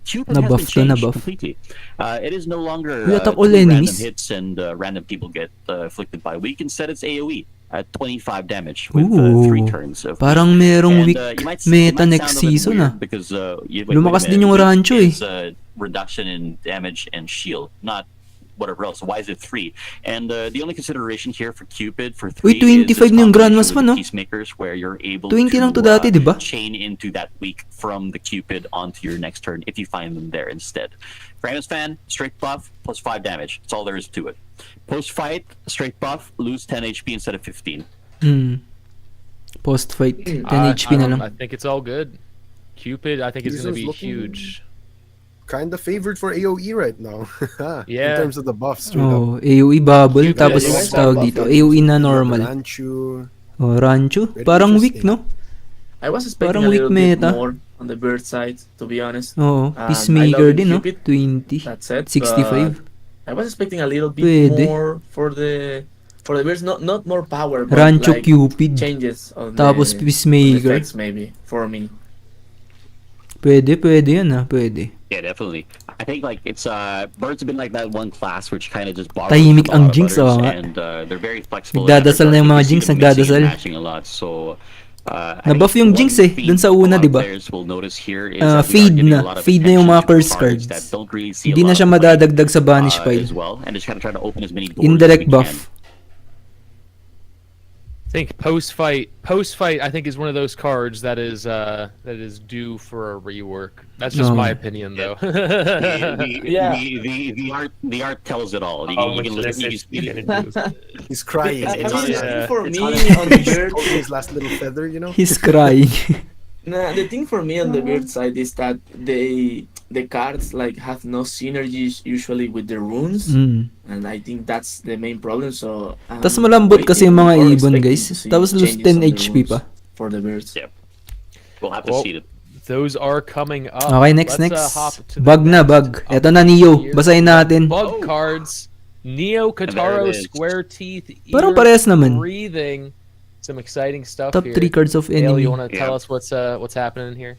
Cupid has been Nabuff to, changed nabuff. completely. It is no longer We attack all 2 random enemies. hits and random people get afflicted by weak. Instead, it's AOE at 25 damage with Ooh, 3 turns. Of parang merong and, weak you might meta it might next sound a bit season, weird ah. Because, wait Lumakas a din yung minute. Rancho, eh. It's reduction in damage and shield, not whatever else. Why is it 3? And the only consideration here for Cupid for 3 Uy, 25 is this na yung Grand combination Mas with no? Peacemakers, where you're able 20 to lang to dati, di ba? chain into that weak from the Cupid onto your next turn if you find them there instead. Grievous fan, straight buff, +5 damage. That's all there is to it. Post-fight, straight buff, lose 10 HP instead of 15. Post-fight. 10 I HP na lang. I think it's all good. Cupid, I think is going to be Season's looking- huge. Kind of favored for AOE right now. Yeah. In terms of the buffs, straight up. Oh, AOE bubble, Cupid, tapos yeah, tawag yeah. dito, AOE na normal. Ranchu. Oh, Rancho. Very Parang weak, interesting. no? I was expecting Parang a weak little bit meta. more on the bird side, to be honest. Oo, I Peacemaker love din, no? Cupid. 20. That's it. 65. I was expecting a little bit Pwede. more for the birds, not more power, but Rancho like Cupid. changes on Tapos the Peacemaker. effects maybe for me. Pwede yan ah, pwede. Yeah, definitely. I think like it's Birds have been like that one class which kind of just borrows Tahimik from a lot ang of Jinx, others, oo nga. and they're very flexible. Nagdadasal na yung mga You see Jinx, them mixing and nagdadasal. matching a lot. So I Nabuff think yung one Jinx eh, thing dun sa a una, lot di of ba? players will notice here is Ah, that we are fade giving na. a lot of Fade na yung attention mga to curse cards cards. that don't really see a Hindi na lot siya of play, madadagdag sa banish pile. as well, and just kind of try to open as many doors Indirect as we buff. can. think post fight, I think is one of those cards that is due for a rework. That's just No. my opinion, though. Yeah. The art tells it all. You, How you much can look less at HP can it use? He's crying. It's I mean, on the his- thing for it's me on his- on the beard, Holding his last little feather, you know. He's crying. nah, the thing for me on the beard side is that the cards like have no synergies usually with the runes, Mm. and I think that's the main problem. So Tas malambot kasi yung mga or ibon, expecting guys. to see Tapos lose changes 10 on the HP runes pa. for the beards. Yeah. We'll have to Well, see it. Those are coming up. Okay, next. hop to the Bug na, next bug. Eto na, Neo. here. Basahin natin. Bug cards. Neo, Kataro, it is. Square Teeth, Parang Ear, parehas naman. Breathing. Some exciting stuff Top here. 3 cards of Ale, enemy. you want to tell Yeah. us what's happening here?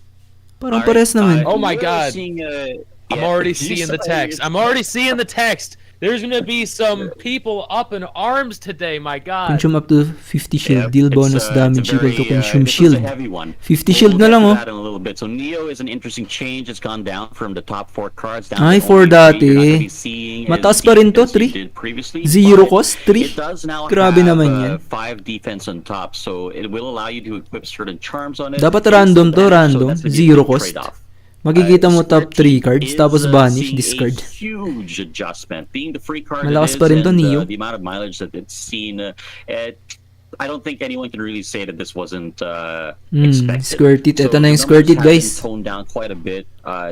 Parang Alright, parehas naman. Oh my we're God. seeing, I'm yeah, already you seeing the saw text. it. I'm already seeing the text. There's gonna be some people up in arms today. My God. Consume up to 50 shield. Deal It's, bonus damage it's a equal to very, consume this shield. was a heavy one. 50 We'll shield na get lang, to oh. that in a little bit. So Neo is an interesting change. It's gone down from the top 4 cards down Ay, to for only 3. dati. You're not gonna be seeing Mataas as pa rin deep to, as you 3. did previously, Zero but cost, 3. It does now Grabe have naman yan. 5 defense on top, so it will allow you to equip certain charms on it. Dapat It's random to, damage, so random. that's gonna be a Zero big cost. trade-off. Makikita mo top 3 Square cards, Teeth tapos is, banish, seeing discard. A huge adjustment. Being the free card Malakas it is, pa rin to, and, Neo. the amount of mileage that it's seen, I don't think anyone can really say that this wasn't expected. Square Teeth. Ito So na yung the Square numbers Teeth, have been guys. toned down quite a bit,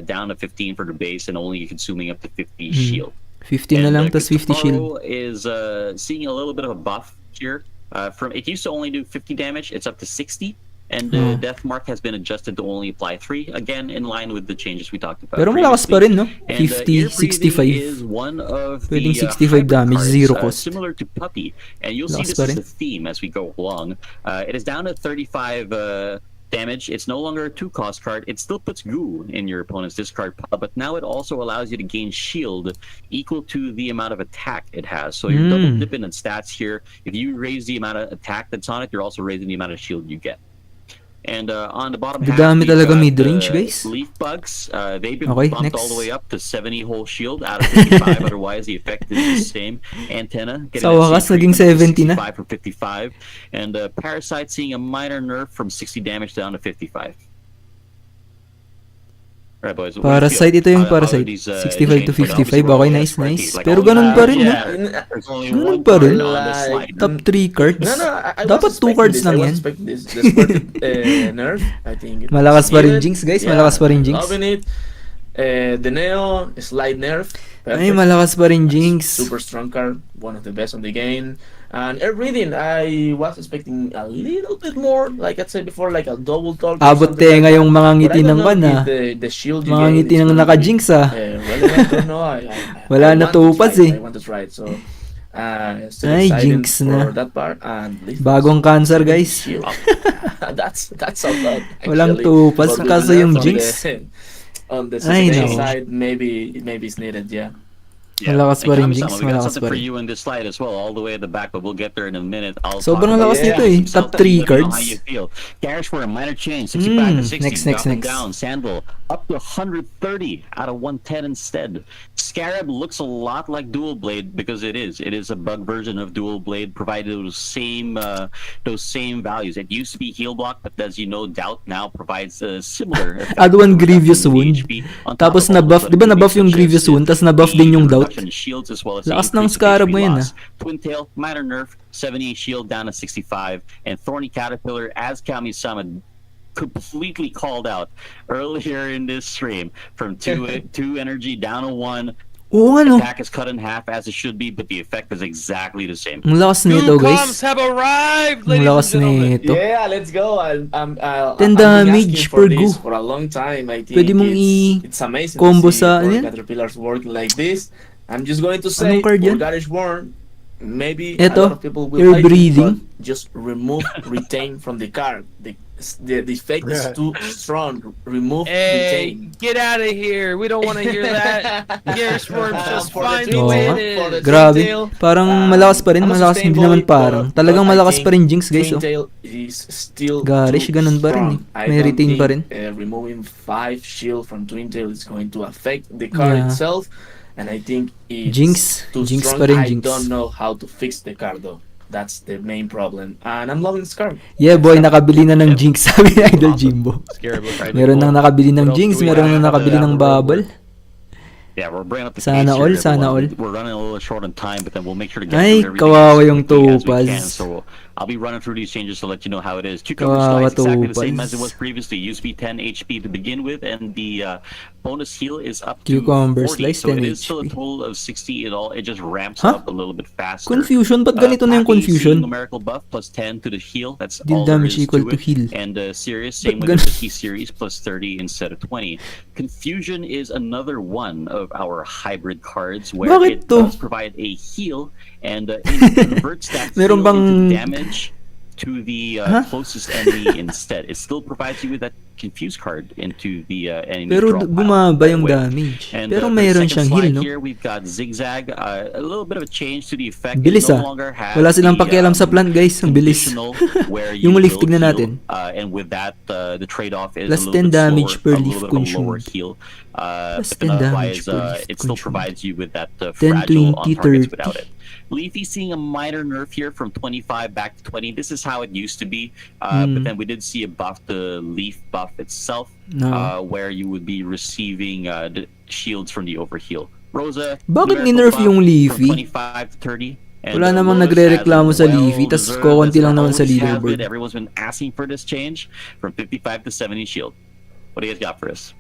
down to 15 for the base and only consuming up to 50 Hmm. shield. 50 na And, lang, tas 50 shield. Kataro is seeing a little bit of a buff here. From it used to only do 50 damage, it's up to 60. And the death mark has been adjusted to only apply 3, again in line with the changes we talked about. Pero malakas pa rin, no? And, 50, ear breathing 65. is one of Pwedeng the 65 hybrid damage, cards, zero cost. similar to Puppy. And you'll see Lakas this pa is rin. the theme as we go along. It is down to 35 damage. It's no longer a 2-cost card. It still puts goo in your opponent's discard pile, but now it also allows you to gain shield equal to the amount of attack it has. So you're double dipping in stats here. If you raise the amount of attack that's on it, you're also raising the amount of shield you get. And on the bottom half, Dadami we've talaga got mid-range, the guys. leaf bugs. They've been Okay, bumped next. all the way up to 70 whole shield out of 55. Otherwise, the effect is the same. Antenna getting Sa that wakas, same naging treatment, 70 na. 65 from 55. And Parasite seeing a minor nerf from 60 damage down to 55. Right, boys. what do you Parasite, feel? ito yung How are Parasite. these, 65 to changes? 55. Obviously, we're Okay, all nice, Square nice. Teeth, like, Pero oh, ganun pa rin, no? Yeah. There's only Ganun one pa rin. card on this slide. Top 3 cards. No, I Dapat was 2 expecting cards this. lang I was yan. expecting this. The Squirted nerf, I think. It's Malakas pa rin, needed. Jinx, guys. Malakas pa rin, Jinx. Loving it. The Neo, slide nerf. Ay, Perfect. malakas pa rin, Jinx. Super strong card, one of the best on the game. And air breathing, I was expecting a little bit more, like I said before, like a double talk. or Abot something tenga like yung that. mga But ngiti I don't ng know kan, if ah. the shield you Mga gain ngiti is ng gonna be, naka-Jinx, ah. relevant or no. Wala I na want to tupas, try it. eh. I want to try it. So, still Ay, excited Jinx for na. that part. And leaf Bagong bugs, cancer, guys. shield. that's a lot. Walang actually. tupas, But with kaso the yung nerf on Jinx. on the Ay, sustain no. side, maybe it's needed. Yeah. Malakas pa rin, And Jinx. Kami-sama, we got Malakas something pa for rin. you in this slide as well, all the way at the back, but we'll get there in a minute. I'll Sobrang talk about lakas nito eh. some Top stuff, 3 let me know cards. How you feel. Garish for a minor change, 65 to 60. Next. Dropping down. Sandal up to 130 out of 110 instead. Scarab looks a lot like Dual Blade because it is. It is a bug version of Dual Blade, provided those same values. It used to be heal block, but as you know, Doubt now provides a similar. effect Add one of Grievous reduction in Wound. HP on top Tapos of all na-buff, those di ba other na-buff yung such as Grievous Wound, tapos na-buff the din yung Doubt. reduction in shields as well as Lakas the ng increase in Scarab HP mo yun, loss. Twin Tail, minor nerf, 70 shield down to 65, and Thorny Caterpillar, as Kami-sama completely called out earlier in this stream, from 2 energy down to 1. Oo nga, no. Attack is cut in half as it should be, but the effect is exactly the same. Ang lakas nito, guys. have arrived, Ang ladies lakas and gentlemen. nito. Yeah, let's go. I've 10 been damage asking for per this go. for a long time. I think Pwede mong it's amazing combo to see sa- four ano yan? Caterpillars working like this. I'm just going to say, Anong card for yan? Garish Worm, maybe Eto, a lot of people will air like breathing. it, but just remove retain from the card. The effect is Yeah. too strong. Remove Hey, retain. get out of here. We don't want to hear that. Garish Worms just For the fine Twin the way Oo. it for the is. Twin Grabe. Tail, Parang malakas pa rin. I'm a Malakas hindi sustain naman boy, parang. but Talagang I malakas think pa rin, Jinx, guys. Twin Oh. Tail is still Garish, too ganun pa rin strong. eh. I May don't retain pa rin. think, removing 5 shield from Twin Tail is going to affect the card Yeah. itself, and I think it's Jinx. too Jinx strong. pa rin, I Jinx. don't know how to fix the card though. That's the main problem. And I'm loving Scarf. Yeah boy, nakabili na ng Jinx, sabi ni Idol Jimbo. Scarab looks really Meron cool. nang nakabili ng What else Jinx, do we meron have nang nakabili down ng the road? Bubble. Yeah, we're bringing up the Sana pace here, all, sana everyone. all. We're running a little short on time, but then we'll make sure to get Ay, through everything kawawa as yung quickly as we Topaz. can. So I'll be running through these changes to let you know how it is. Cucumber Kawawa Slice, exactly the same Topaz. as it was previously. Used to be 10 HP to begin with, and the bonus heal is up to Cucumber 40. Slice, So 10 it is still a HP. total of 60 in all. It just ramps Huh? up a little bit faster. Confusion, ba't ganito na yung Pappy, seeing confusion? numerical buff plus 10 to the heal. That's Deal all there damage is equal to to it. heal. And Sirius, same Ba't with gan- the T series plus 30 instead of 20. Confusion is another one of our hybrid cards where Bakit it to? does provide a heal and it converts that Meron heal bang- into damage to the Huh? closest enemy instead. It still provides you with that confuse card into the enemy Pero draw pile, bumaba by the yung way. damage. And, Pero for the mayroon second siyang heal, slide no? Here we've got Zigzag, a little bit of a change to the effect. Bilis It no ah. longer has Wala silang the, pakialam sa plant guys, ang bilis. conditional where Yung you leaf, will tignan heal, natin. and with that, the trade-off is Plus a little 10 bit damage slower, per a leaf little bit of a lower consumed. heal. Plus But then 10 otherwise, damage per leaf it still consumed. provides you with that 10, fragile 20, on targets 30. without it. Leafy seeing a minor nerf here from 25 back to 20. This is how it used to be, but then we did see a buff, the leaf buff itself, No. where you would be receiving the shields from the overheal. Rosa, Bakit numerical ni-nerf buff yung Leafy? from 25 to 30. And Wala namang Lois nagre-reklamo has sa a Leafy, tas well-deserved, kokonti as lang it naman sa always has leaderboard. been. Everyone's been asking for this change from 55 to 70 shield. What do you guys got for us?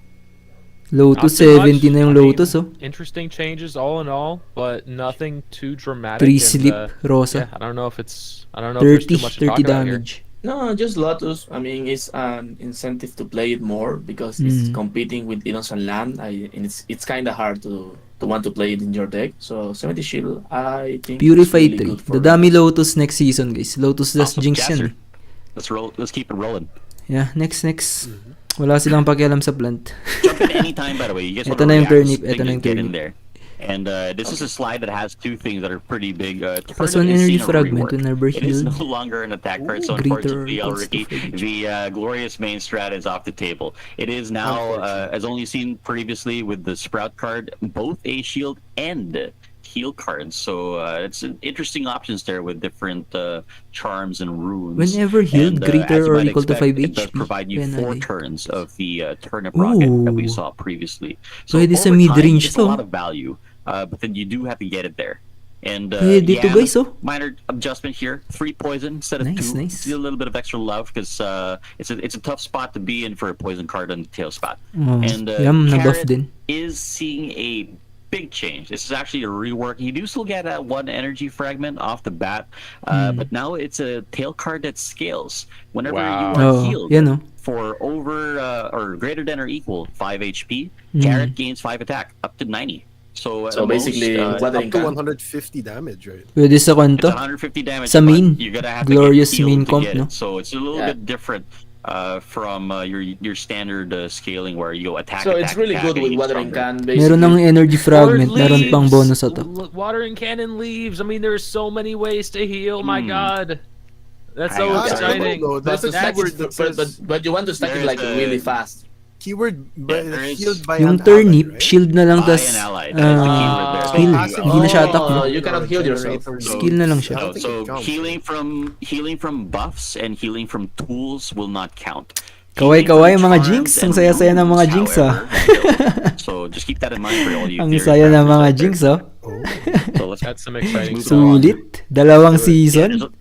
Lotus Not too 70 much. na yung I mean, Lotus oh. Interesting changes all in all, but nothing too dramatic. 3 and, sleep, Yeah, Rosa. I don't know if it's. I don't know if 30, there's too much to 30 talk about here. damage. No, just Lotus. I mean, it's an incentive to play it more because it's competing with Innocent Land. And it's kind of hard to want to play it in your deck. So 70 shield, I think Purify it's really good 3. for Dadami Lotus next season guys. Lotus das Awesome, Jinx Jasser. yan. Let's roll. Let's keep it rolling. Yeah, next. Wala silang pakialam sa plant. Jump in anytime, by the way. You guys Ito want na to yung react, turnip, then ito na just yung get in turnip. there. And this is a slide that has two things that are pretty big. Plus Turn 1 is energy seeing a fragment rework. whenever It is healed. no longer an attack card, so Greater unfortunately, equals to Ricky, damage. the glorious main strat is off the table. It is now, as only seen previously with the Sprout card, both a shield and heal cards. So it's interesting options there with different charms and runes. Whenever healed, And, greater as you or might equal to 5 expect, it does HP, provide you 4 penalty. turns of the turnip rocket that we Ooh. saw previously. So Pwede sa over time, mid-range it's a to. lot of value, but then you do have to get it there. And Pwede to, Yam, guys, oh. minor adjustment here, 3 poison instead of Nice, 2. nice. See a little bit of extra love because it's a tough spot to be in for a poison card on the tail spot. Oh, And Yam, na-buff Carrot din. is seeing a big change. This is actually a rework. You do still get that 1 energy fragment off the bat, but now it's a tail card that scales. Whenever Wow. you are Oh, healed yan oh. for over or greater than or equal 5 HP, Carrot gains 5 attack up to 90. So, So basically, most, weathering Up to can. 150 damage, right? Pwede sa it's kanto. 150 damage. Sa but main, you're gonna have glorious to get main healed to comp, get no? it. So it's a little Yeah. bit different from your standard scaling where you go attack. So it's attack, really attack, good and with get Weathering stronger. Can. Meron ng Basically, energy fragment, Or meron pang leaves. bonus sa to. Watering cannon leaves. I mean, there's so many ways to heal. My God, that's so I know. exciting. Though, but, there's a stack keyword it, that says but you want to stack it There's like a- really fast. keyword by, there is- healed by Yung an ally, turnip, right? shield na lang, Buy tas an ally. That is the keyword there. heal. passive Hindi na siya attack, no? Oh, you cannot heal yourself. Skill na lang siya. I don't think So it counts. healing from buffs and healing from tools will not count. Kaway-kaway Healing from mga charms Jinx. Ang and saya-saya ng mga runes, Jinx, ah. however, will. So just keep that in mind for all you. Ang theory saya ng crafters mga out there. Jinx oh. So let's That's some exciting Move stuff. on. Sulit. Dalawang Yeah, season. there's a lot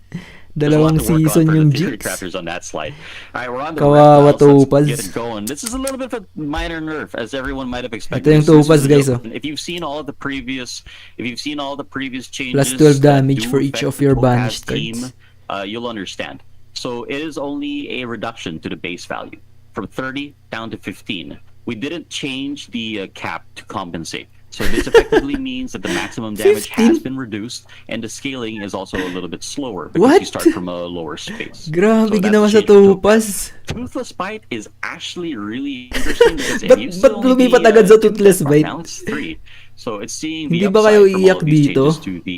Dalawang to work on season for yung the theory Jinx. crafters on that slide. All right, we're on the Kawawa reptiles. Let's Topaz. get it going. This is a little bit of a minor nerf, as everyone might have expected. Ito yung This is Topaz, guys, real. oh. If you've seen all of the previous changes, Plus 12 that damage do for each of affect the your Topaz banished team, cards. you'll understand. So it is only a reduction to the base value from 30 down to 15. We didn't change the cap to compensate. So this effectively means that the maximum damage 15? has been reduced, and the scaling is also a little bit slower because What? you start from a lower space. Grabe So that's ginawa the sa change to Topaz. Toothless Bite is actually really interesting because it Ba't- used to ba't only be, lumipat agad sa 2 Toothless but Bite? Now it's 3. So it's seeing Hindi the ba kayo upside from all iiyak of these dito? changes to the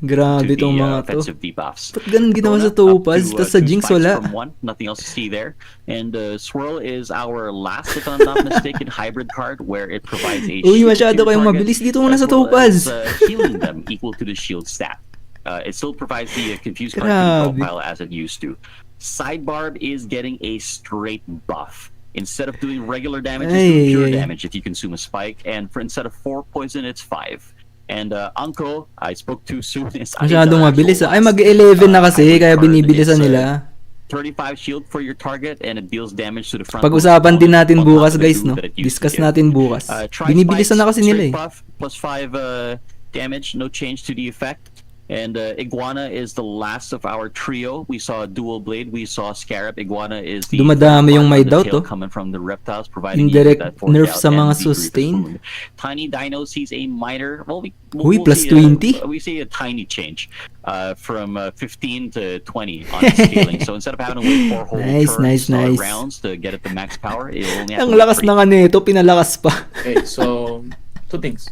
Grabe to tong the mga to. offensive debuffs. Ba't ganun ginawa sa Donut up Topaz? to, Tas sa 2 Jinx spikes wala. from 1, nothing else to see there. And Swirl is our last, if I'm not mistaken, hybrid card where it provides a Uy, shield masyado to your kayong target, mabilis. Dito muna as sa well Topaz. as, healing them equal to the shield stat. It still provides the confused card control Grabe. pile as it used to. Sidebarb is getting a straight buff. Instead of doing regular damage, it's doing pure damage if you consume a spike. And for instead of 4 poison, it's 5. And Uncle, I spoke too soon. Masyadong mabilis. Ay, mag-11 na kasi, kaya binibilisan nila. 35 shield for your target and it deals damage to the front. Pag-usapan din natin bukas, guys, no? Discuss natin bukas. Binibilisan na kasi nila eh. Buff, plus 5 damage, no change to the effect. And Iguana is the last of our trio. We saw Dual Blade, we saw Scarab. Iguana is the Dumadami yung may doubt, oh. coming from the reptiles, providing Indirect you with that nerf 40 sa out mga and the Grievous sustain. Wound. Tiny Dino sees a minor. Well, Uy, we'll plus see 20? We see a tiny change from 15 to 20 on its scaling. So instead of having to wait 4 whole turns or rounds to get at the max power, it only has Ang to wait lakas 3. na nga nito, pinalakas pa. Okay, so 2 things.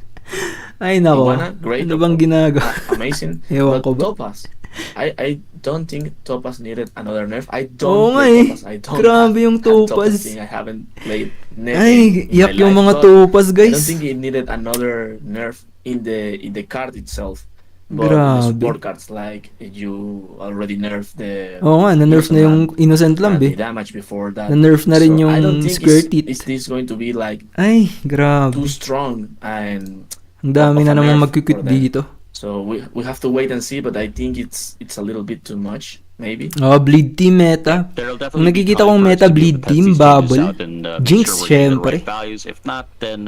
Ay nako, Iguana, great. ano bang ginagawa? Amazing. Ewan But ko ba? Topaz, I don't think Topaz needed another nerf. I Oo don't nga play eh. Topaz. I don't Grabe yung have Topaz. thing. I haven't played nerf Ay, in yak my yung life, mga but Topaz, I don't guys. think it needed another nerf in the card itself. But Grabe. the support cards, like you already nerfed the Oo nga, na-nerf na yung Innocent Lamb the eh. damage before that. Na-nerf na rin So, yung I don't think Square Teeth. is this going to be like Ay, grabe. too strong and Ang dami of na a namang nerf magkikit for them. dito. So we have to wait and see, but I think it's a little bit too much, maybe. Oh, Bleed Team meta. There'll Ang definitely be nakikita time kong for us meta, to Bleed test Team, these changes Bubble, out and, make Jinx, sure we're getting the syempre. right values. If not, then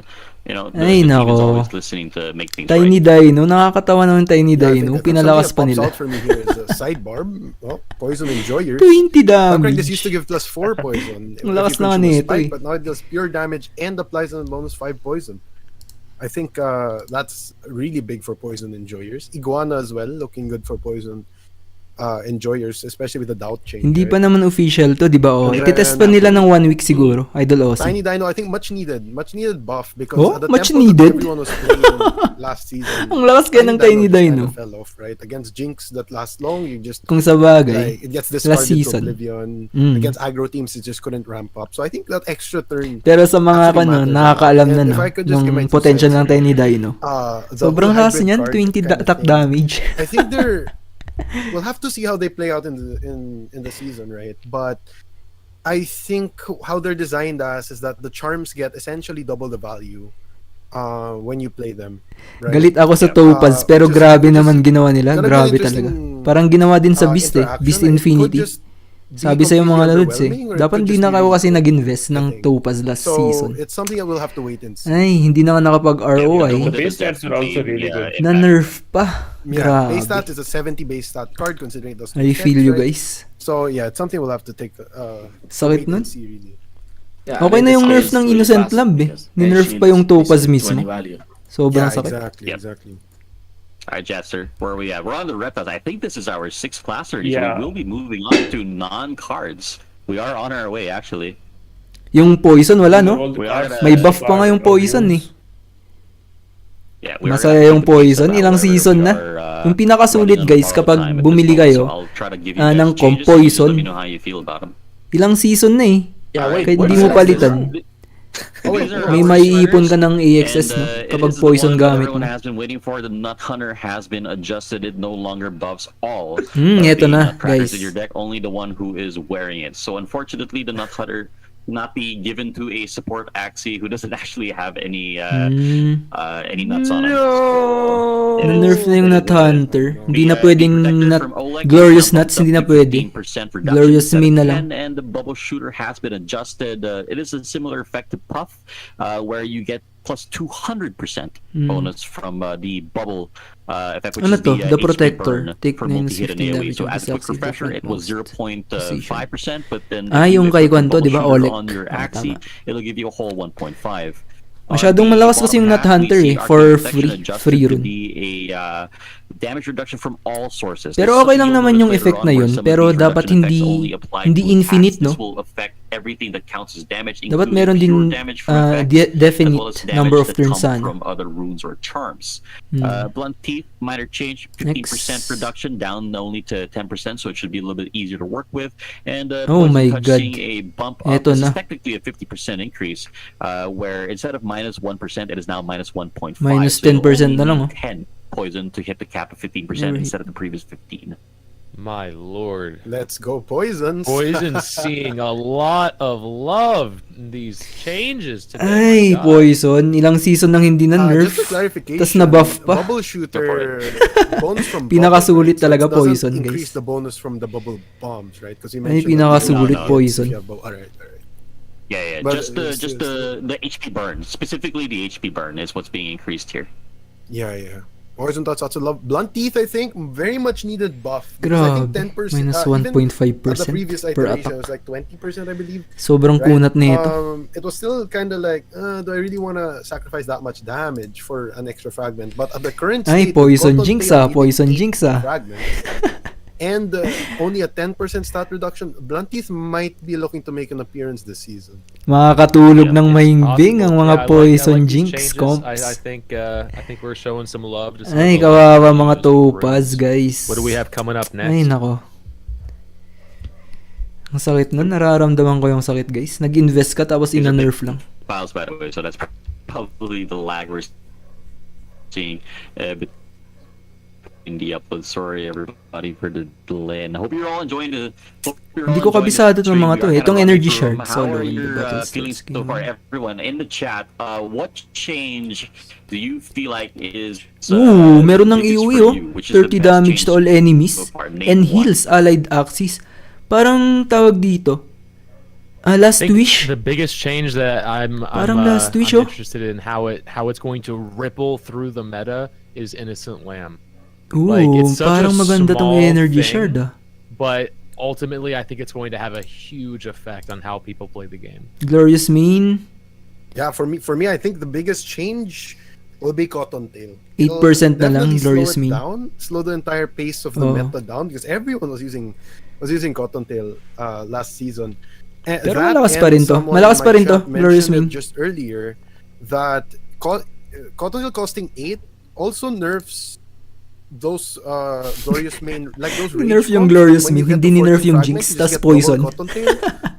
the Ay, team is nako. always listening to make things Tiny right. Dino, nakakatawa naman Tiny Yeah, I think Dino. that Pinalakas pa something nila. that pops out for me here is a sidebarb. Oh, poison enjoyers. 20 Correct, this damage. used to give plus 4 poison. Ang lakas if you na nga consume a nito spike, eh. but now it does pure damage and applies an bonus 5 poison. I think that's really big for poison enjoyers. Iguana as well, looking good for poison enjoyers, especially with the doubt change. Hindi pa right? naman official to, di ba? Oh, And itetest then, pa nila ng 1 week siguro. Idol Aussie. Tiny Dino, I think much needed buff because Oh, at the much tempo that needed? everyone was playing last season. Ang lakas kaya ng Tiny just Dino. kind of fell off, right? Against Jinx that lasts long, you just Kung sa bagay. like it gets discarded to season. oblivion. Mm. Against aggro teams, it just couldn't ramp up. So I think that extra turn. Pero sa mga Actually kano, matters. nakakaalam na And no, if I could just give my ng 2 potential cents, ng Tiny Dino. The Sobrang whole lakas hybrid niyan, card 20 kind of attack thing, damage. I think we'll have to see how they play out in the season, right? But I think how they're designed as is that the charms get essentially double the value when you play them. Right? Galit ako sa Topaz, pero which is- grabe which is naman ginawa nila. gonna be Grabe an talaga. interesting, Parang ginawa din sa Beast eh. interaction. Beast It could Infinity. just be Sabi sa'yo mga completely lalods eh. overwhelming, or it Dapat could di just na be kayo really kasi good, nag-invest ng I think. Topaz last So season. it's something that we'll have to wait and see. Ay, hindi na nga nakapag-ROI. The base stats are also really good. Na-nerf pa. Yeah, base Grabe. stat is a 70 base stat card considering it does I feel you guys. So yeah, it's something we'll have to take Sakit wait nun. and see really. Yeah, Okay I mean, na yung the nerf scale ng is Innocent really Lamb eh. fast because Ni-nerf my pa yung shield is Topaz 20 mismo. value. Sobrang Yeah, sakit. exactly, Yep. exactly. All right, Jester, where are we at? We're on the reptiles. I think this is our 6th class already, Yeah. so we will be moving on to non-cards. We are on our way, actually. Yung poison wala no? All the We are cards May are- buff pa nga yung are poison eh. runes. Yeah, we are Masaya gonna yung keep the pace poison. about Ilang wherever season we na. are, Yung pinakasulit running on guys borrowed kapag time at this bumili moment, kayo so I'll try to give you guys ng changes, so just poison. let me know how you feel about them. Ilang season na eh. Yeah, wait, Kahit what hindi is mo that? palitan. May maiipon ka ng AXS no? Kapag poison gamit mo. Everyone has been waiting for. The Nut Hunter has been adjusted. It no longer buffs all. Eto the na, Nutcrackers guys. in your deck, only the one who is wearing it. So unfortunately, the Nut Hunter not be given to a support Axie who doesn't actually have any nuts on him. Na-nerf na yung Nut Hunter. Hindi na The, pwedeng protector nut, from Oleg Glorious is now Nuts, bumped hindi up na pwede. 15% reduction Glorious instead of Me na lang. 10, and the bubble shooter has been adjusted. It is a similar effect to Puff, where you get plus 200% bonus from the bubble effect, which Ano is to? the The HP Protector. burn Take for minus multi-hit and 15 AoE. damage So of as a quick Axie refresher, it was different 0.5%, but then Ah, if you yung put kay the Kwanto, bubble di ba? shooter Olek. on your Ah, Axie, tama. it'll give you a whole 1.5. Masyadong malakas kasi yung Nut Hunter eh, for free run. A damage reduction from all sources. Pero okay lang naman yung effect na yun, pero dapat hindi infinite, no? This will affect everything that counts as damage, Dapat including meron din pure damage from effects, definite as well as damage number of that turns come sana. from other runes or charms. Blunt Teeth, minor change, 15% Next. reduction, down only to 10%, so it should be a little bit easier to work with. And Oh Poison my Touch God. seeing a bump up. Eto This na. is technically a 50% increase, where instead of minus 1%, it is now minus 1.5. Minus So you'll 10% na only lang, need oh. 10 poison to hit the cap of 15% Right. instead of the previous 15. My lord. Let's go poisons. Poison's seeing a lot of love in these changes today. Ay, my God. Poison. Ilang season nang hindi na nerf. Just a clarification. Tas na-buff pa. Bubble shooter bonus from Pinakasulit bubble, talaga it doesn't poison, increase guys. the bonus from the bubble bombs, right? Because you Ay, mentioned pinakasulit No, no. poison. Alright. Yeah, But just the HP burn, specifically the HP burn is what's being increased here. Yeah. Poison touch also love. Blunt teeth, I think, very much needed buff. Because I think Grabe. 10%. Minus even 1.5% at the previous per iteration, attack. it was like 20%, I believe. Sobrang Right? kunat na ito. It was still kind of like, do I really want to sacrifice that much damage for an extra fragment? But at the current Ay, state, poison Cottontail jinx ah. needed Poison 8 jinx ah. fragments, and only a 10% stat reduction. Blunt teeth might be looking to make an appearance this season. Makakatulog ng It's mahimbing ang possible. mga Yeah, poison I like these jinx changes. comps. I think we're showing some love to some Ay, of the kawawa love mga used topaz, runes. guys. What do we have coming up next? Ay, nako. Ang sakit nun. Nararamdaman ko yung sakit, guys. Nag-invest ka tapos These are ina-nerf lang. Files, by the way, so that's probably the lag we're seeing in the upload. Sorry, everybody, for the delay. And I hope you're all enjoying the. Hindi ko kabisado itong mga to eh. Itong energy shard. How Solo are in the your battles. feelings so far, everyone in the chat? What change do you feel like is? Ooh, meron ng biggest AOE for oh. you? Which is the 30 best damage change to all enemies. so far? Name And one. heals allied axes. Parang tawag dito. Last I think wish. the biggest change that I'm Last wish, I'm oh. interested in how it's going to ripple through the meta is Innocent Lamb. Ooh, Like, it's such parang a maganda tong small energy thing. shard ah. But ultimately, I think it's going to have a huge effect on how people play the game. Glorious Mean. Yeah, for me, I think the biggest change will be Cottontail. 8% na lang, Definitely Glorious slow it Mean. down, slow the entire pace of the Oh. meta down because everyone was using Cottontail last season. And Pero that malakas pa and rin to. someone Malakas in pa my rin to, chat Glorious mentioned it Mean. just earlier that Cottontail costing 8 also nerfs those Glorious Main, like those rage Nerf yung comps. Glorious When you Mean, get hindi the ni-nerf 14 yung fragments, Jinx, you just tas get double Poison. Cottontail,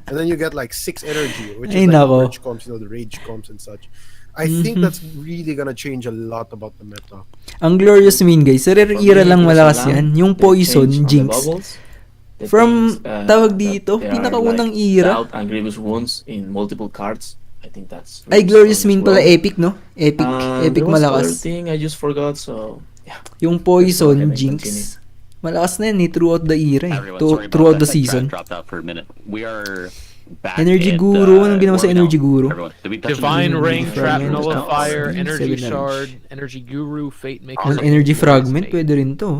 and then you get like 6 energy, which Ay, is like nako. the rage comps, the rage comps and such. I think that's really gonna change a lot about the meta. Ang Glorious Mean, guys. Sa rare For era me, lang Glorious malakas lang, yan. Yung they Poison, changed on the Jinx. bubbles. The From, things, tawag that dito, there are, pinakaunang like, era. Shout and Grievous Wounds in multiple cards. I think that's Ay, really Glorious strong as Mean pala well. epic, no? Epic. Epic There was other malakas. thing I just forgot, so yeah. Yung Let's go ahead Poison, and Jinx. continue. Malakas na yan eh, throughout the era eh. Everyone, sorry about Throughout that. the My season. chat dropped out for a minute. We are back. Energy and, Guru, anong ginawa sa warming Energy up. Guru? Everyone, did we touch on Divine the Ring, energy Trap Fragment, just now? Nullifier, Seven Energy damage. Shard, Energy Guru, Fate Maker. Ang Awesome. Energy Glorious Fragment, Mate. pwede rin to.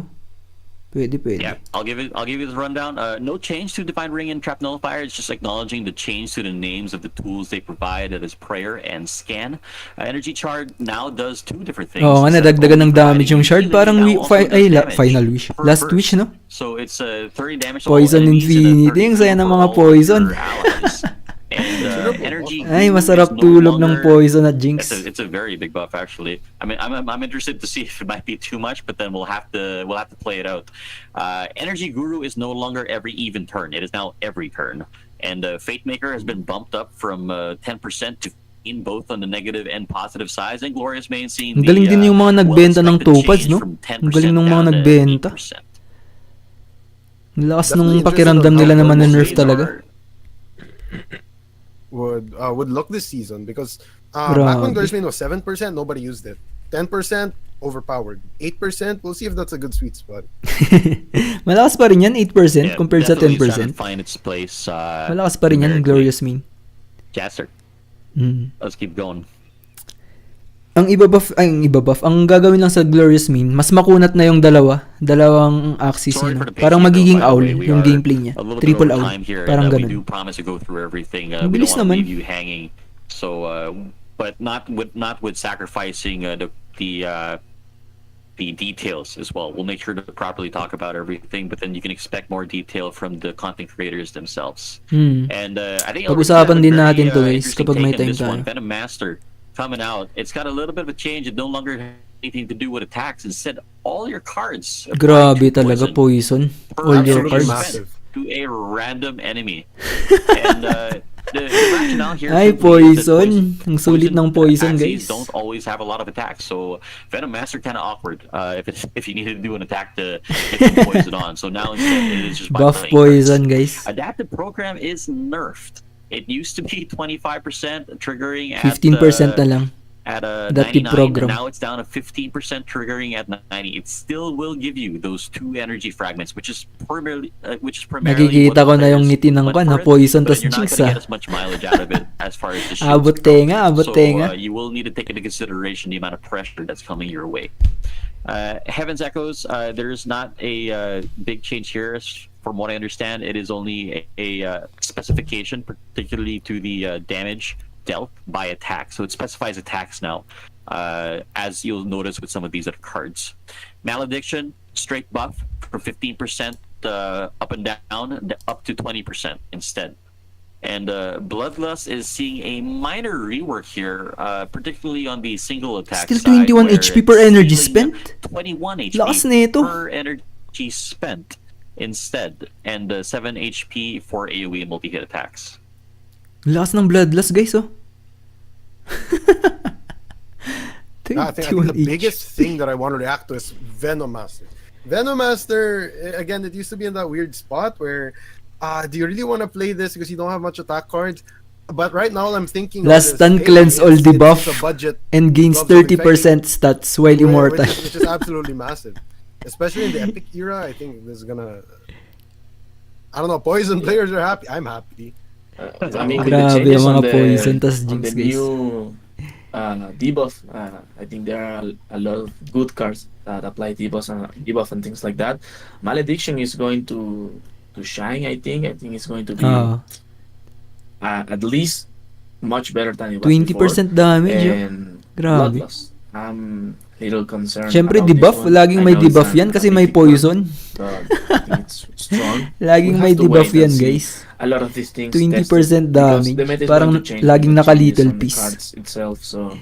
Pwede. Yeah, I'll give you this rundown. No change to Divine Ring and Trap Nullifier. It's just acknowledging the change to the names of the tools they provide, that is Prayer and Scan. Energy Shard now does 2 different things. Oo nga, Instead of nadagdagan only ng damage yung providing shard. healing, Parang now also does damage Final Wish. per Last burst. Wish, no? So it's 30 damage to Poison all enemies and a Infinity. 30 Yung saya ng for mga all of poison. your allies. And energy Ay, Guru masarap is no tulog ng longer- Poison at Jinx. It's a very big buff, actually. I mean, I'm interested to see if it might be too much, but then we'll have to play it out. Energy Guru is no longer every even turn; it is now every turn. And Fate Maker has been bumped up from 10% to in both on the negative and positive sides. And Glorious Main seeing Ang galing din yung mga nagbenta ng topaz, no? Ang galing ng mga nagbenta. Ang lakas That's nung the pakiramdam interesting nila of na how man-nerf those talaga. Would look this season because Grabe. back when Glorious Main was 7%, nobody used it. 10% overpowered. 8%, we'll see if that's a good sweet spot. Malakas pa rin yan, 8% compared sa 10%. Find its place. Malakas pa rin yan, numerically. Glorious Mean. Yes, sir. Mm. Let's keep going. Ang ibabuff, ang gagawin lang sa Glorious Mean, mas makunat na yung dalawang axis Sorry niya. for the Parang patience, magiging though, by the owl way. We yung are gameplay niya. a little bit Triple over owl. time here, Parang and we do ganun. promise to go through everything. Ang We bilis don't want to naman. leave you hanging. So, but not with sacrificing the details as well. We'll make sure to properly talk about everything, but then you can expect more detail from the content creators themselves. Hmm. And I think Pag-usapan din natin to, guys, interesting kapag may take on time this one. tayo. Venom Master coming out. It's got a little bit of a change. It no longer has anything to do with attacks. Instead, all your cards apply Grabe to talaga, Poison. per All your absolutely cards. massive. to a random enemy. And the rationale here Ay, simply is that poison. Ang sulit ng poison, Axies guys. don't always have a lot of attacks, so Venom Master kind of awkward if you needed to do an attack to get some poison on. So now instead it is just by Buff playing poison, cards. guys. Adaptive program is nerfed. It used to be 25% triggering at 15% na lang. at Adaptive 99, program. and now it's down to 15% triggering at 90. It still will give you those 2 energy fragments, which is primarily Nakikita ko na yung ngiti ng kwan, ha? Poison tas Jinx. You're not Jinx, gonna ah. get as much mileage out of it as far as the shields Abot go. tenga, abot tenga. You will need to take into consideration the amount of pressure that's coming your way. Heaven's Echoes, there is not a big change here. From what I understand, it is only a specification, particularly to the damage dealt by attack. So it specifies attacks now, as you'll notice with some of these other cards. Malediction, straight buff from 15% up and down, up to 20% instead. And Bloodlust is seeing a minor rework here, particularly on the single attack Still side, 21 where HP it's per energy stealing spent? 21 HP Lakas nito. per energy spent instead, and 7 HP for AOE multi-hit attacks. Lakas ng Bloodlust, guys, oh. I think 21 the each. biggest thing that I want to react to is Venom Master. Venom Master, again, it used to be in that weird spot where, do you really want to play this because you don't have much attack cards? But right now, I'm thinking. Last stun cleanse all debuff a budget and gains gloves of 30% stats while immortal. which is absolutely massive, especially in the epic era. I think this is gonna. I don't know. Poison players are happy. I'm happy. I mean, with the Grabe changes yung on mga the, poison tas on Jinx, the guys. new debuff, I think there are a lot of good cards that apply debuff and things like that. Malediction is going to shine. I think it's going to be at least much better than it was 20% before. damage, oh. And Grabe. Bloodlust, I'm a little concerned. Siyempre, about this debuff. one. Laging I may know it's debuff an yan kasi may ability card, poison. but I think it's strong. Laging We'll may have to debuff wait yan, and see guys. a lot of these things 20% tested, because damage. the meta is Parang going to change laging with the naka-little changes on the piece. cards itself, so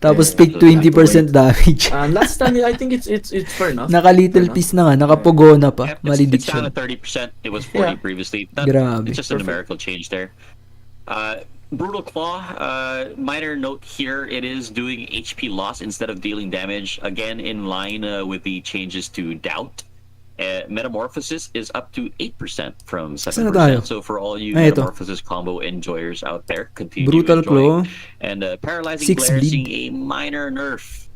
Tapos pick we'll have to 20% wait. damage. And last time I think it's fair enough. Naka-little Fair piece na nga. Nakapogo na pa. It's down Malediction. to 30%. It was 40 Yeah. previously. Grabe. It's just a numerical change there. Brutal Claw, minor note here, it is doing HP loss instead of dealing damage, again in line with the changes to Doubt. Metamorphosis is up to 8% from Saan na tayo? 7%. So for all you Ay, ito. Metamorphosis combo enjoyers out there, continue Brutal enjoying. Claw. And Paralyzing 6 Glare bleed. seeing a minor nerf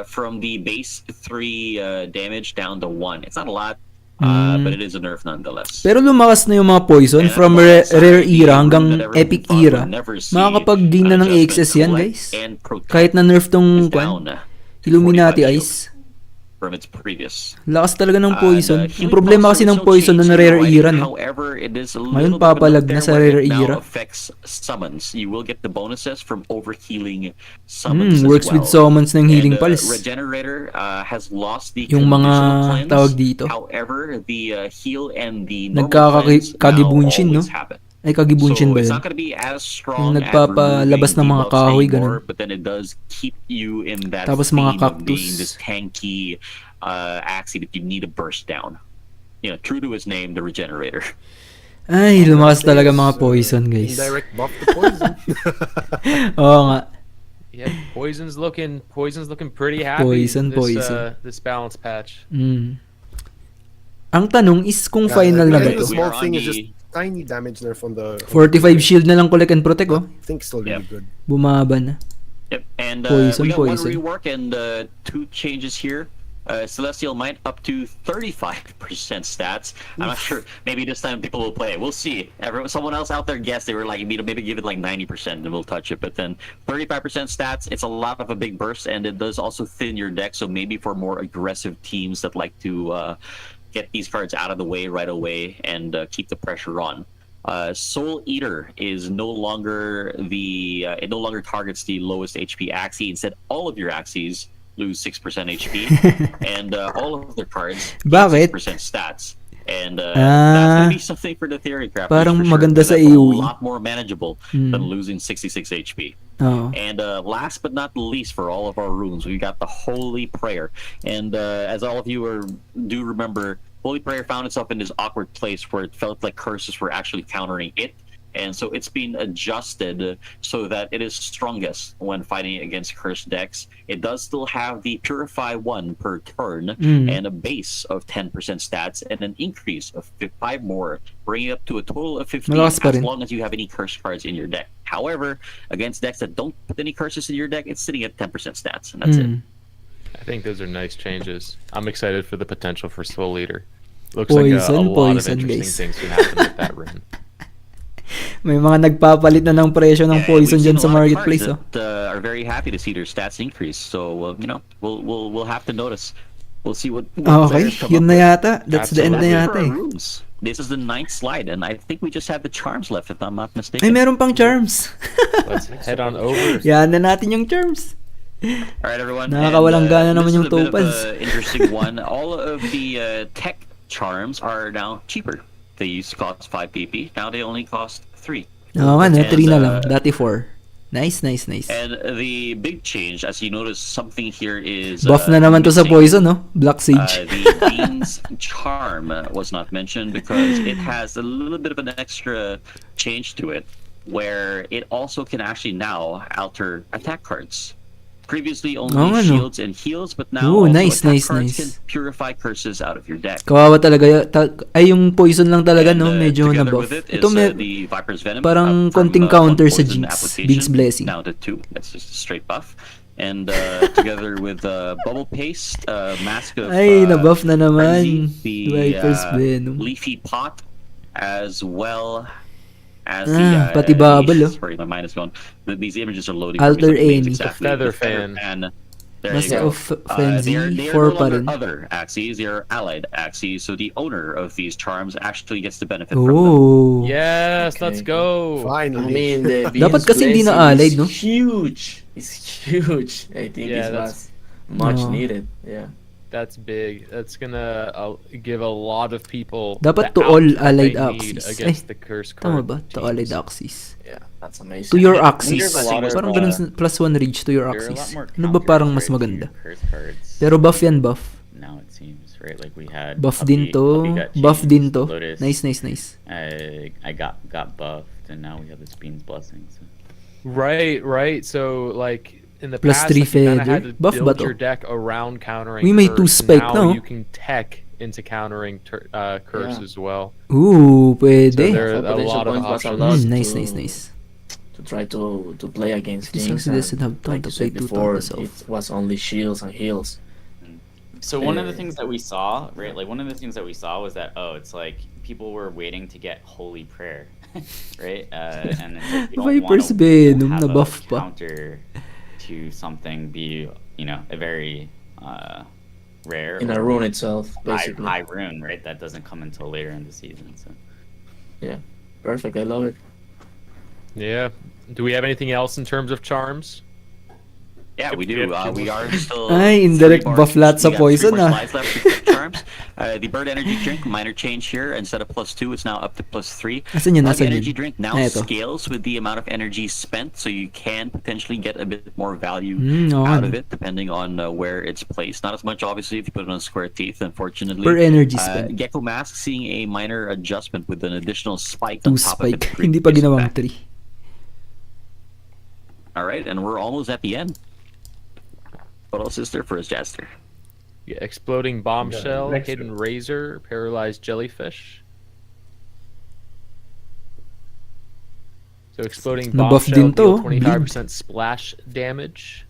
from the base 3 damage down to 1. It's not a lot, but it is a nerf nonetheless. Pero lumakas na yung mga poison And from alongside rare the era rune hanggang that everyone epic thought era. would never see Makakapag-gain na an ng adjustment, AXS yan, collect guys. and protect Kahit na nerf tong is kwan, down Illuminati 45 Ice. from its previous. Lakas talaga ng poison. And, Yung problema kasi ng poison na rare era, no? However, it is a Ngayon, little bit of a papalag note na there sa where rare it now era. affects summons. You will get the bonuses from overhealing summons as Works well. with summons ng healing And, pulse. Regenerator has lost the Yung mga conditional cleanse. tawag dito. However, the heal and the normal cleanse now Nagkakagibunshin, no? always happen. Ay, kagibunshin So ba it's yun? not going to be as strong Yung nagpapalabas at ng mga removing kahoy, debuffs anymore, ganun. but then it does keep you in that Tapos theme mga of being cactus. this tanky Axie that you need to burst down. You know, true to his name, the Regenerator. Ay, lumakas talaga mga poison, guys. Indirect buff to poison. Oo nga. Yeah, poison's looking pretty happy. Poison. This balance patch. Ang tanong is kung final na ba I think to? the small We are thing on is just the- tiny damage nerf on the 45 shield na lang collect and protect, oh. I think still really Yep. good. Bumaba na. Yep, and Poison, we got poison. one rework and 2 changes here. Celestial Might up to 35% stats. I'm not sure. Maybe this time people will play it. We'll see. Someone else out there guessed they were like, maybe give it like 90% and we'll touch it. But then 35% stats, it's a lot of a big burst, and it does also thin your deck. So maybe for more aggressive teams that like to get these cards out of the way right away and keep the pressure on. Soul Eater is no longer it no longer targets the lowest HP Axie. Instead, all of your Axies lose 6% HP, and all of their cards Bakit? 6% stats. And that's gonna be something for the theory craft. Parang for sure, maganda but sa that's AOE. a lot more manageable than losing 66 HP. Oo. And last but not least, for all of our runes, we got the Holy Prayer. And as all of you do remember, Holy Prayer found itself in this awkward place where it felt like curses were actually countering it. and so it's been adjusted so that it is strongest when fighting against cursed decks. It does still have the Purify 1 per turn and a base of 10% stats and an increase of 5 more, bringing it up to a total of 15 Malakas pa as rin. long as you have any cursed cards in your deck. However, against decks that don't put any curses in your deck, it's sitting at 10% stats, and that's it. I think those are nice changes. I'm excited for the potential for Soul Eater. Looks like a Poison, lot of poison, interesting guys. things can happen with that rune. May mga nagpapalit na ng presyo ng And poison we've dyan seen a sa lot of marketplace, cards oh. that, are very happy to see their stats increase. So you know, we'll have to notice. We'll see what Okay, players come yun up na with. yata. That's the end na That's it yata for our eh. runes. This is the 9th slide, and I think we just have the charms left, if I'm not mistaken. Ay, meron pang charms. Let's head on over. Yan na natin yung charms. All right, everyone. Nakakawalang gana And, naman this yung is a bit of topaz. a interesting one. All of the tech charms are now cheaper. They used to cost 5 PP. Now they only cost 3. Oo nga, And, 3 na lang. Dati 4. Nice, nice, nice. And the big change, as you notice, something here is Buff na naman to sa missing. poison, no? Black Sage. The Beans charm was not mentioned because it has a little bit of an extra change to it, where it also can actually now alter attack cards. Previously only Oh, ano? shields and heals, but now Ooh, also nice, attack nice, cards nice. can purify curses out of your deck. Kawawa talaga. Ay, yung poison lang talaga, And, no? Medyo together na-buff. with it is, Ito, the Viper's Venom, parang up from, konting 1 counter sa poison Jinx. application Jinx Blessing. down to 2. That's just a straight buff. And together with Bubble Paste, Mask of Ay, na-buff na Frenzy, naman. the Viper's Venom. Leafy Pot, as well as pati bubble, oh. Sorry, my mind is gone. These images are loading. Alter for me, so Any. exactly. Feather The Feather Fan. There Mask you go. of Frenzy, They are 4 no pa longer rin. other Axies, they are allied Axies, so the owner of these charms actually gets to benefit from them. Oh. Yes, let's Okay. go. I Finally. mean, the Dapat Beans kasi hindi na Blessing allied, is no? Huge. It's huge. I think Yeah, it that's- was much No. needed. Yeah. That's big. That's gonna give a lot of people Dapat the to all out that allied they need Axis. against the curse Tama card. ba? To teams. allied Axis. Yeah, that's amazing. To your I Axis. wonder if a lot of, Parang ganun plus 1 reach to your there are a lot Axis. more Ano ba parang mas counters, right, to maganda? your curse cards. Pero buff yan, buff. Now it seems, right? Like we had Buff Puppy- din to. Puppy got Buff changed, din to. Lotus, Nice, nice, nice. I got buffed, and now we have this Bean's Blessing. So. Right. So like in the Plus past, 3 like, you kinda had feather. to Buff ba build to? your deck around countering. Uy, may curse. 2 spike Now na, oh. you can tech into countering curse Yeah. as well. Ooh, pwede. So there are So a potential lot of points was a options. lot Nice, to- nice, nice. To try to play against This things. also doesn't and have time like to you play said 2 before, tokens off. it was only shields and heals. So one of the Uh, things that we saw, right? Like one of the things that we saw was that it's like people were waiting to get Holy Prayer, right? And it's like you don't Viper's want to Venom have na a buff pa. counter to something be a very rare In a or rune itself, high, basically. high rune, right? That doesn't come until later in the season. So Yeah, perfect. I love it. Yeah. Do we have anything else in terms of charms? Yeah, we do. We are still. Ay, indirect 3 buff more- lahat sa we got 3 poison, more ah. slides left to get charms. The Bird Energy Drink, minor change here. Instead of +2, it's now up to +3. Asan yun? The Asan Energy yun? Drink now Ah, ito. scales with the amount of energy spent, so you can potentially get a bit more value Oo out nga, of no? it, depending on where it's placed. Not as much, obviously, if you put it on square teeth, unfortunately. Per energy spent. Gecko Mask seeing a minor adjustment with an additional spike 2 on top of spike. its Hindi pa previous ginawang effect. 3. All right, and we're almost at the end. What else is there for us, Jaster? Yeah, exploding bombshell, next hidden razor, paralyzed jellyfish. So exploding Na-buff bombshell din to, deal oh. 25% splash damage.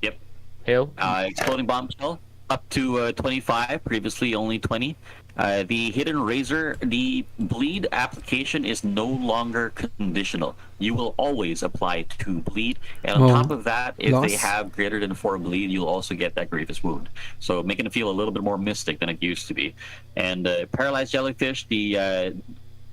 Yep. Hail. Exploding Bombshell up to 25, previously only 20. The Hidden Razor, the bleed application is no longer conditional. You will always apply 2 bleed, and on Oh, top of that, if they loss. have greater than 4 bleed, you'll also get that Grievous Wound. So making it feel a little bit more mystic than it used to be. And Paralyzed Jellyfish, the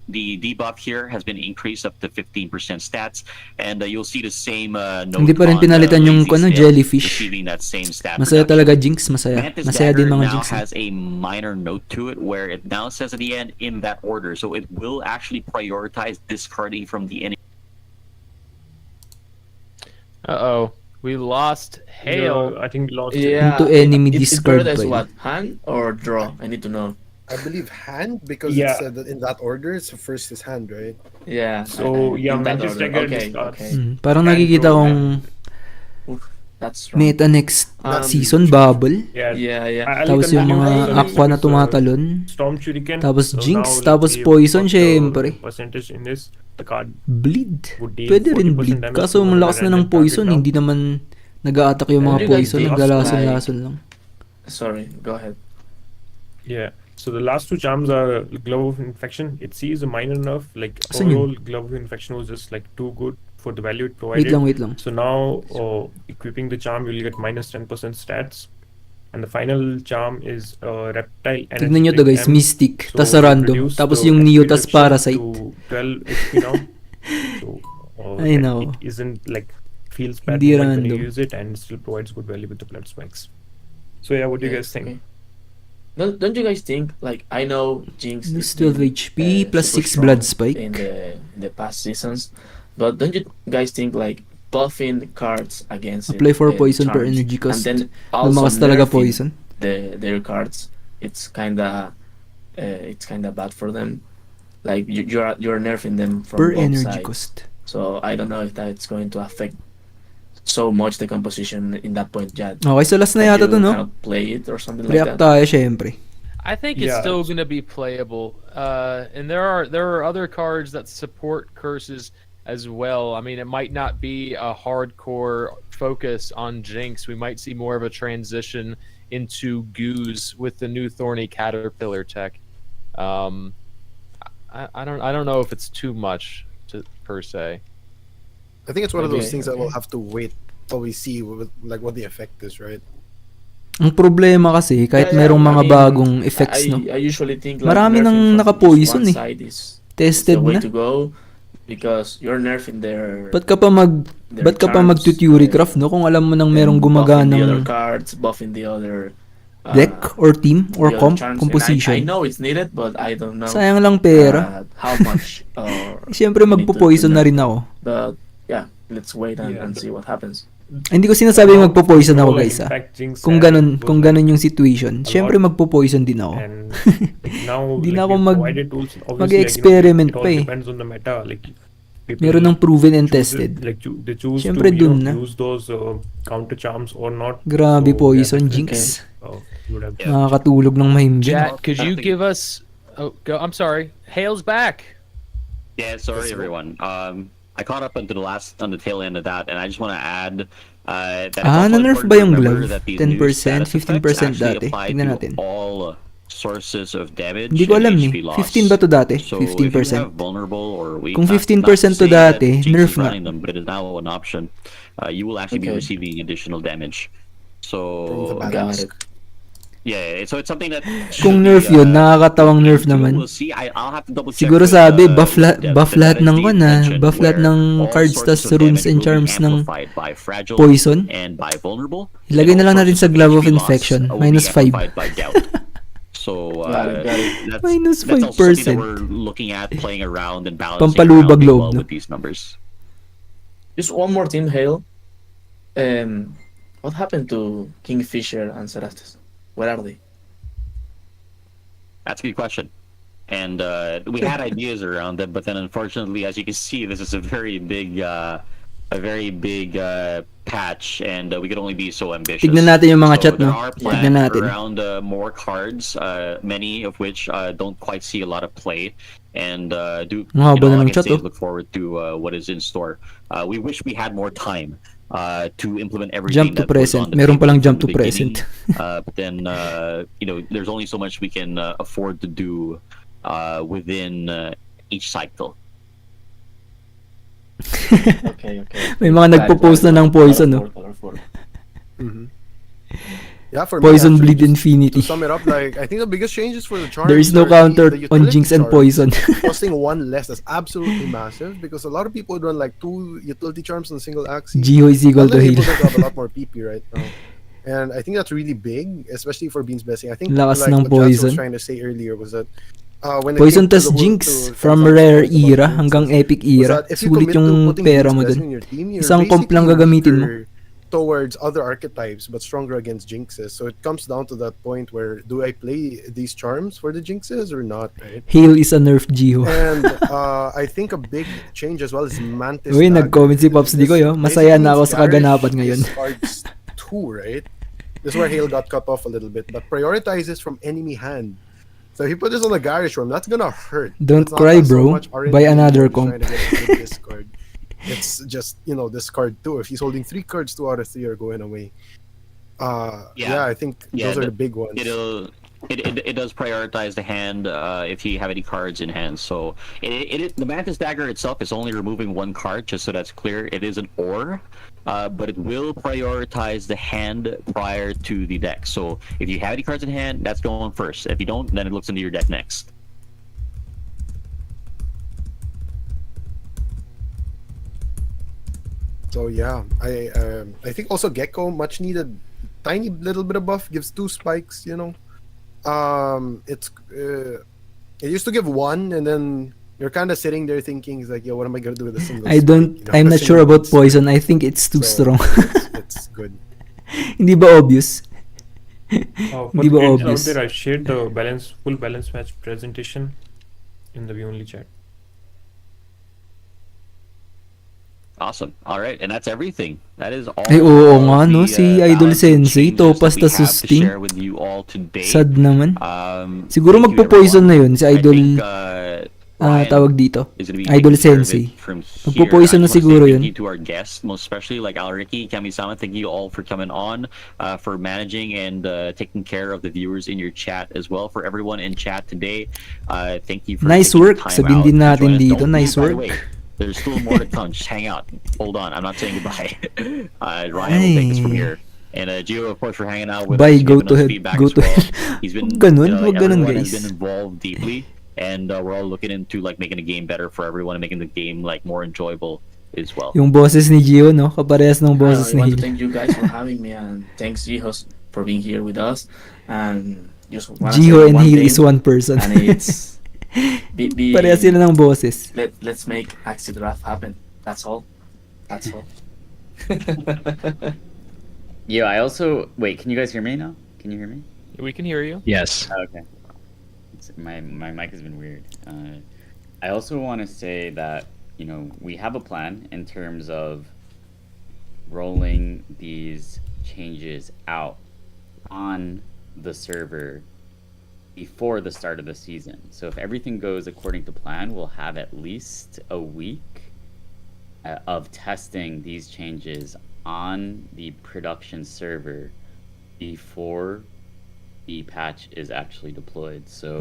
debuff here has been increased up to 15% stats, and you'll see the same note. Hindi pa rin on, pinalitan yung Lazy Snail jellyfish. receiving that same stat Masaya reduction. talaga Jinx, masaya. Mantis Masaya din Dagger mga now Jinx. has a minor note to it where it now says at the end in that order, so it will actually prioritize discarding from the enemy. Uh-oh. We lost Hail. I think we lost. Yeah. Into enemy it discard prioritize pile. what? Hand or draw? I need to know. I believe hand because Yeah. it said that in that order. So first is hand, right? Yeah. So, yeah, in that Mantis order. Dagger Okay, discards. okay. Parang Hand nakikita throw, kong Oof, that's strong. meta next Um, season bubble. Yeah. Yeah, yeah. I'll Tapos yung continue mga with the aqua na next, tumatalon. Storm Shuriken. Tapos So Jinx, now let's tapos see Poison, what the syempre. percentage in this. The card Bleed. would deal Pwede rin 40% bleed. damage Kaso to ang lakas na ng random target poison, now. hindi naman nag-a-attack yung mga What do you guys poison, think? naglalason-lason lang. Sorry, go ahead. Yeah. So the last two charms are Glove of Infection. It sees a minor nerf. Like Asan yun? overall, Glove of Infection was just like too good for the value it provided. Wait lang. So now, equipping the charm, you'll get minus 10% stats. And the final charm is Reptile Energy Tignan nyo to Drink guys, M. Mystic, So tas it random, reduced tapos the yung Neo, HP tas reduction Parasite. to 12 HP now. So Ay, and nako. it isn't like feels bad Hindi when you random. use it, and it still provides good value with the blood spikes. So yeah, what do you guys think? Okay. Don't you guys think, like, I know Jinx Lose is 12 been, HP plus super 6 strong blood spike. in the past seasons, but don't you guys think like buffing cards against Apply it, for poison per charms, energy cost. and then also Lumakas talaga nerfing poison. their cards, it's kinda bad for them. Like you're nerfing them from Per both energy sides. cost. So I don't know if that's going to affect so much the composition in that point, Jad. Okay, so last na That yata you to, no? cannot play it or something like React that. tayo, syempre. I think it's Yeah, still it's- going to be playable. And there are other cards that support curses as well. I mean, it might not be a hardcore focus on Jinx. We might see more of a transition into Goose with the new Thorny Caterpillar tech. I don't know if it's too much per se. I think it's one of those Okay, things that we'll okay. have to wait till we see what the effect is, right? Ang problema kasi, kahit Yeah, merong I mga mean, bagong effects, I no? usually think like Marami nerfing nang from naka-poison just eh. one side is Tested the way na. to go because you're nerfing their Ba't ka pa charms, mag-tutorycraft, no? Kung alam mo nang merong buffing the other gumaganang cards, buffing the other deck or team or the other charms. And composition. I know it's needed, but I don't know Sayang lang pera. how much. Siyempre we need to magpo-poison na nerf. rin ako. But yeah, let's wait and Yeah, see what happens. Hindi ko sinasabi magpo-poison ako, Overall, guys, ha? impact Jinx Kung had ganun, was kung like ganun yung situation, a siyempre lot. magpo-poison din ako. And now, Di like, na ako we've mag- provided tools. Obviously, mag-experiment it all pa eh. depends on the meta. Like, people Meron ng proven and choose tested. it, like they choose Siyempre to dun na. use those counter charms or not. Grabe So, poison, yeah, Jinx. you would have Nakakatulog ng mahimbing. Jack, could I you think- give us? Oh, go. I'm sorry. Hale's back. Yeah, sorry everyone. I caught up on the tail end of that, and I just want to add that it's also na-nerf important ba to yung remember glove? that these new 10%, status 15% effects actually dati. apply Tignan to natin. all sources of damage. Hindi ko and alam HP eh. loss. 15 ba to dati? So if you 15%. have vulnerable or weak, Kung not 15% to saying that dati, Jinx nerf is nga. running them, but it is now an option. You will actually be Okay. receiving additional damage. From the So balance. Got it. yeah, so it's something that Kung should nerf be, yun, nakakatawang nerf into. naman. We'll see. I'll have to double check Siguro with, sabi, with buff Dev, lahat but ng that is the kuna, intention, buff lahat where ng all cards sorts tas of runes damage and will be charms ng amplified by fragile poison. and by vulnerable. Ilagay and na lang all natin sorts sa Glove of HP loss Infection, will be minus 5. amplified by doubt. So Got it. that's, Minus that's also something 5%. that we're looking at, playing around and balancing Pampalubag around loob, well no? with these numbers. Just one more thing, Hale. What happened to Kingfisher and Cerastes? Where are they? That's a good question. And we had ideas around it, but then unfortunately, as you can see, this is a very big patch, and we could only be so ambitious. Tignan natin yung mga So chat, there no? are Tignan plans natin. around more cards, many of which don't quite see a lot of play, and Ang haba na ng like I chat, say, oh. look forward to what is in store. We wish we had more time to implement everything. Jump to that was present. on the Meron table palang from jump the to present. beginning. But then there's only so much we can afford to do within each cycle. Okay. May mga nagpo-post na ng poison, no? Colorful. Mm-hmm. Yeah, for Poison me, actually, bleed to infinity. sum it up, like I think the biggest changes for the charms. There is no are counter the on utility Jinx and charms. poison. Costing one less, that's absolutely massive because a lot of people would run like 2 utility charms on a single axis. Geo is equal to Other heal. people don't have a lot more PP right now. And I think that's really big, especially for Bean's Blessing. I think Lakas like ng what Jats poison. was trying to say earlier was that when it Poison came to tas the whole- Jinx to- from to- rare to- era to- hanggang was epic era. that if you Sulit commit to yung putting pera Bean's mo Blessing dun. in your team, you're Isang comp lang basically gagamitin mo. weaker towards other archetypes but stronger against jinxes. So it comes down to that point where do I play these charms for the jinxes or not, right? Heal is a nerf, Jiho. And I think a big change as well is Mantis Uy, Dagger. nag-comment si Pops Di ko yo. Masaya na ako sa kaganapan ngayon. Cards 2, right? This is where Hale got cut off a little bit, but prioritizes from enemy hand. So he put this on the Garish form. That's gonna hurt. Don't It's not cry, so bro. much RNG Buy another he's trying comp. to get a good discard. It's just, discard 2. If he's holding 3 cards, 2 out of 3 are going away. Yeah, I think those are the big ones. It does prioritize the hand if you have any cards in hand. So the Mantis Dagger itself is only removing 1 card, just so that's clear. It is an ore, but it will prioritize the hand prior to the deck. So if you have any cards in hand, that's going first. If you don't, then it looks into your deck next. So yeah, I think also Gecko, much needed, tiny little bit of buff, gives 2 spikes. It used to give 1, and then you're kind of sitting there thinking, like, yo, what am I gonna do with a single? I'm not sure about poison. I think it's too strong. It's good. Hindi ba obvious? For Hindi the ba kids out obvious? there, I shared the full balance match presentation in the view only chat. Awesome. All right, and that's everything. That is all. Ay, oo of nga, no? the, Si Idol balance and Sensei, changes topas that we ta have to sustain. share with you all today. Sad naman. Siguro Thank you, magpo-poison na everyone. yun si I Idol, think, Ryan tawag dito. is gonna be Idol taking care of Sensei. it from here. Magpo-poison I na just wanna siguro say yun. Thank you to our guests, most especially like Alriki, Kami-sama. Thank you all for coming on, for managing and taking care of the viewers in your chat as well. For everyone in chat today, thank you for Nice taking work. the time Sabihin out din to natin join us. dito, Don't nice leave, by the work. way. There's still more to come. Just hang out. Hold on. I'm not saying goodbye. Ryan will take us from here. And Gio, of course, for hanging out with Bye, us, go giving to us head, feedback go as to well. hell. He's been, Huwag ganun, like, huwag ganun, everyone has guys. been involved deeply, and we're all looking into like making the game better for everyone and making the game like more enjoyable as well. Yung boses ni Gio, no? Kaparehas ng I boses ni want to Hil. thank you guys for having me, and thanks Gihos for being here with us. And just wanna Gio say and one Hil thing, is one person. and it's Parehas sila ng boses. let's make Axie Draft happen. That's all. That's all. Yeah, I also wait. Can you guys hear me now? Can you hear me? We can hear you. Yes. Okay. My mic has been weird. I also want to say that we have a plan in terms of rolling these changes out on the server before the start of the season. So if everything goes according to plan, we'll have at least a week of testing these changes on the production server before the patch is actually deployed. So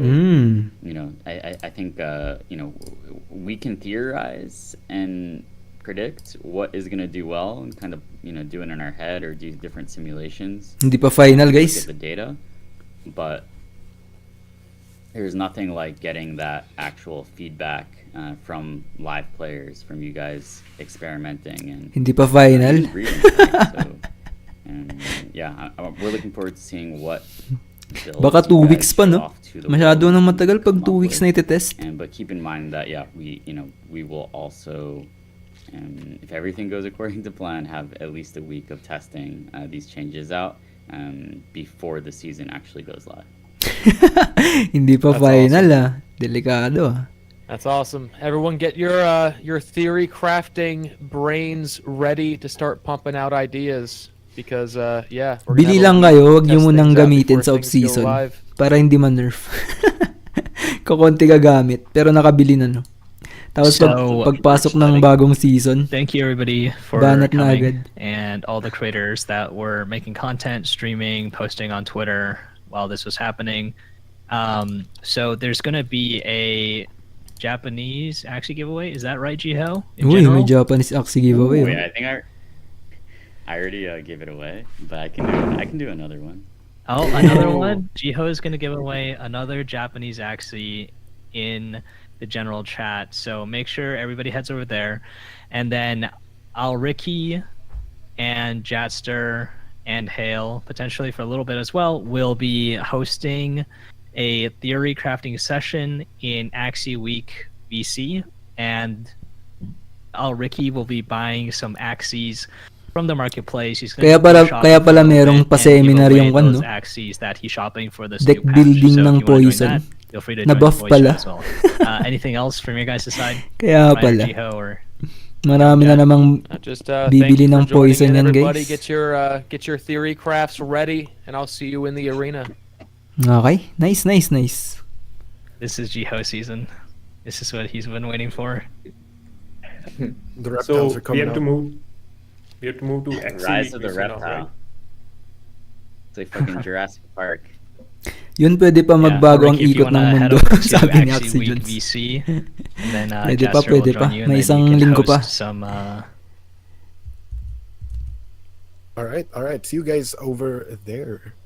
I think we can theorize and predict what is going to do well and kind of do it in our head or do different simulations. Hindi pa final, guys. Get the data, but there's nothing like getting that actual feedback from live players, from you guys experimenting and Hindi pa final. we're looking forward to seeing what builds Baka 2 you guys weeks pa, show no? off to the Masyado world nang matagal pag and 2 come up weeks with. na itetest. But keep in mind that we will also, if everything goes according to plan, have at least a week of testing these changes out before the season actually goes live. Hindi pa That's final, awesome. Delikado, That's awesome. Everyone, get your theory crafting brains ready to start pumping out ideas because we're gonna Bili have a lang week kayo, to wag nyo test munang things out gamitin before sa things go off-season live. para hindi ma-nerf. Kakonti gagamit, pero nakabili na, no? Tapos So, pagpasok ng bagong season, Thank you everybody for banat na coming agad. and all the creators that were making content, streaming, posting on Twitter while this was happening. So there's gonna be a Japanese Axie giveaway. Is that right, Jiho? In Uy, general? may Japanese Axie giveaway. Wait, Oh. I think I already gave it away, but I can do another one. Oh, another one. Jiho is gonna give away another Japanese Axie in the general chat. So make sure everybody heads over there, and then Alriki and Jatster and Hale, potentially for a little bit as well, will be hosting a theory crafting session in Axie Week BC, and Alriki will be buying some Axies from the marketplace. He's Kaya gonna pala- kaya pala merong pa-seminar yung those ano, Axies that he's shopping for this deck new patch. building So ng if you wanna join poison. that, feel free to Na join buff the poison pala. as well. Anything else from your guys' side? Kaya Ryan or pala. Jiho or Marami na namang Just bibili thank you ng for joining poison in, yan, everybody. guys. Get your theory crafts ready, and I'll see you in the arena. Okay, nice, nice, nice. this is Jiho season. This is what he's been waiting for. The reptiles So are we coming have to out. move. We have to move to Axie. Rise of the we said, reptile. right? It's like fucking Jurassic Park. Yun pwede pa magbago ang Ricky, if you ikot ng wanna head mundo, over to sabi ni Axie Week Oxygens. VC, and then Pwede pa, Jester will pwede join pa. you, and May then isang you can linggo host pa. some All right. See you guys over there.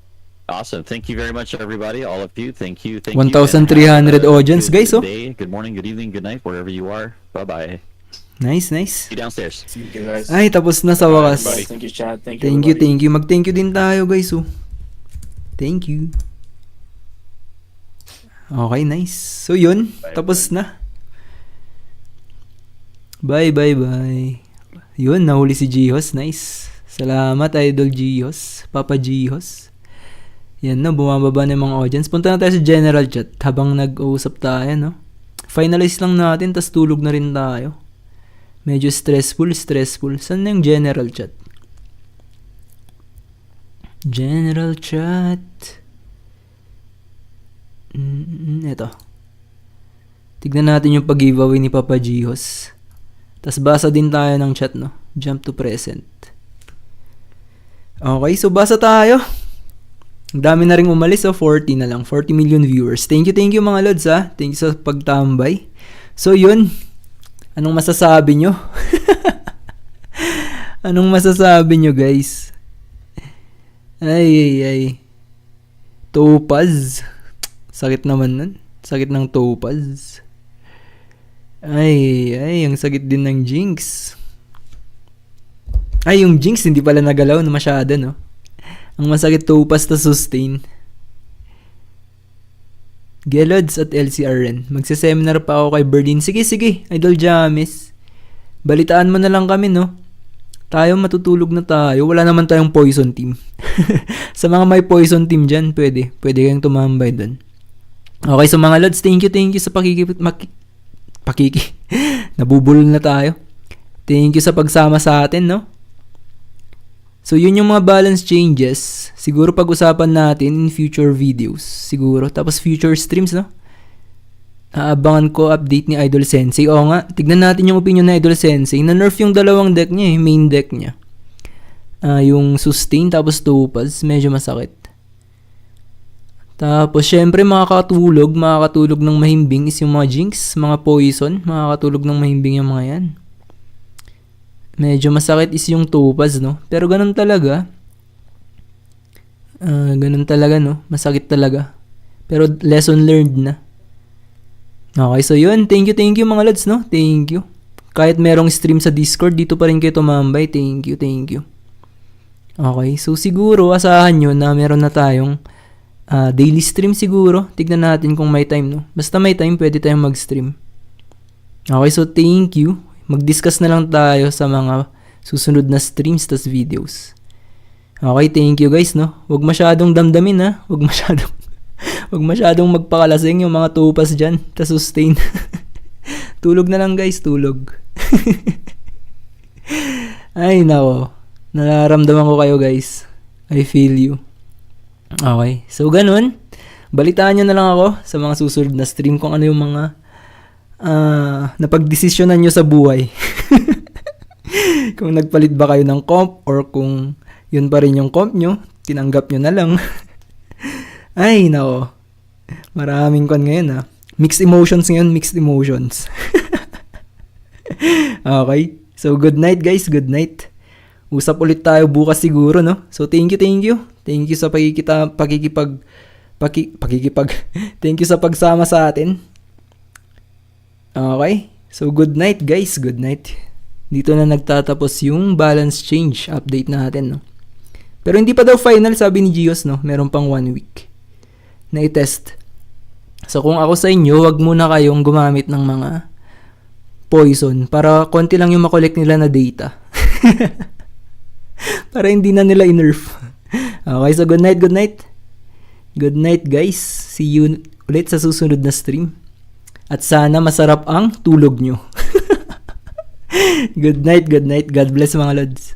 Awesome. Thank you very much, everybody. All of you. Thank you. Thank 1,300 you. And have a audience, good guys, oh. Day, good morning, good evening, good night, wherever you are. Bye-bye. Nice, nice. See you downstairs. See you guys. Ay, tapos na sa wakas. Thank you, chat. Thank you. Thank you, everybody. thank you. Mag-thank you din tayo, guys, oh. Thank you. Okay, nice. So, yun. Tapos na. Bye, bye, bye. Yun, nahuli si Gihos. Nice. Salamat, Idol Gihos. Papa Gihos. Yan na, bumababa na yung mga audience. Punta na tayo sa general chat habang nag-uusap tayo, no? Finalize lang natin, tas tulog na rin tayo. Medyo stressful. Saan na yung general chat? General chat. Ito. Tignan natin yung pag-giveaway ni Papa Gihos. Tas basa din tayo ng chat, no? Jump to present. Okay, so basa tayo. Ang dami na rin umalis, 40 na lang. 40 million viewers. Thank you mga lods, ha. Thank you sa pagtambay. So, yun. Anong masasabi nyo? Anong masasabi nyo, guys? Ay. Topaz. Sakit naman nun. Sakit ng Topaz. Ay. Ang sakit din ng Jinx. Ay, yung Jinx hindi pala nagalaw na masyado, no? Ang masakit Topaz na sustain. Gelods at LCRREN. Magsiseminar pa ako kay Berlin. Sige. Idol Jamis. Balitaan mo na lang kami, no? Tayo matutulog na tayo. Wala naman tayong poison team. Sa mga may poison team dyan, pwede. Pwede kayong tumambay dun. Okay, so mga lods, thank you sa Nabubulol na tayo. Thank you sa pagsama sa atin, no? So, yun yung mga balance changes. Siguro pag-usapan natin in future videos. Siguro. Tapos future streams, no? Aabangan ko update ni Idol Sensei. Oo nga, tignan natin yung opinion ni Idol Sensei. Na-nerf yung dalawang deck niya, main deck niya. Yung sustain tapos topaz, medyo masakit. Tapos, syempre, makakatulog ng mahimbing is yung mga jinx, mga poison. Makakatulog ng mahimbing yung mga yan. Medyo masakit is yung topaz, no? Pero ganun talaga. No? Masakit talaga. Pero lesson learned na. Okay, so yun. Thank you mga lads, no? Thank you. Kahit merong stream sa Discord, dito pa rin kayo tumambay. Thank you. Okay, so siguro, asahan nyo na meron na tayong daily stream siguro. Tignan natin kung may time, no? Basta may time, pwede tayong mag-stream. Okay, so thank you. Mag-discuss na lang tayo sa mga susunod na streams tas videos. Okay, thank you guys, no? Huwag masyadong damdamin, ha? Huwag masyadong magpakalasing yung mga tupas dyan. Tas sustain. Tulog na lang, guys. Tulog. Ay, nako. Nararamdaman ko kayo, guys. I feel you. Okay, so ganun. Balitaan nyo na lang ako sa mga susunod na stream kung ano yung mga napagdesisyonan nyo sa buhay. Kung nagpalit ba kayo ng comp or kung yun pa rin yung comp nyo, tinanggap nyo na lang. Ay, nako. Maraming kon ngayon, ha. Mixed emotions ngayon, mixed emotions. Okay. So, good night, guys. Good night. Usap ulit tayo bukas siguro, no? So, thank you. Thank you sa thank you sa pagsama sa atin. Okay. So, good night, guys. Good night. Dito na nagtatapos yung balance change update natin, no? Pero hindi pa daw final, sabi ni Gios, no? Meron pang 1 week na i-test. So, kung ako sa inyo, wag muna kayong gumamit ng mga poison para konti lang yung makolekt nila na data. Para hindi na nila in-nerf. Okay, so good night, good night. Good night, guys. See you ulit sa susunod na stream. At sana masarap ang tulog nyo. Good night, good night. God bless mga lods.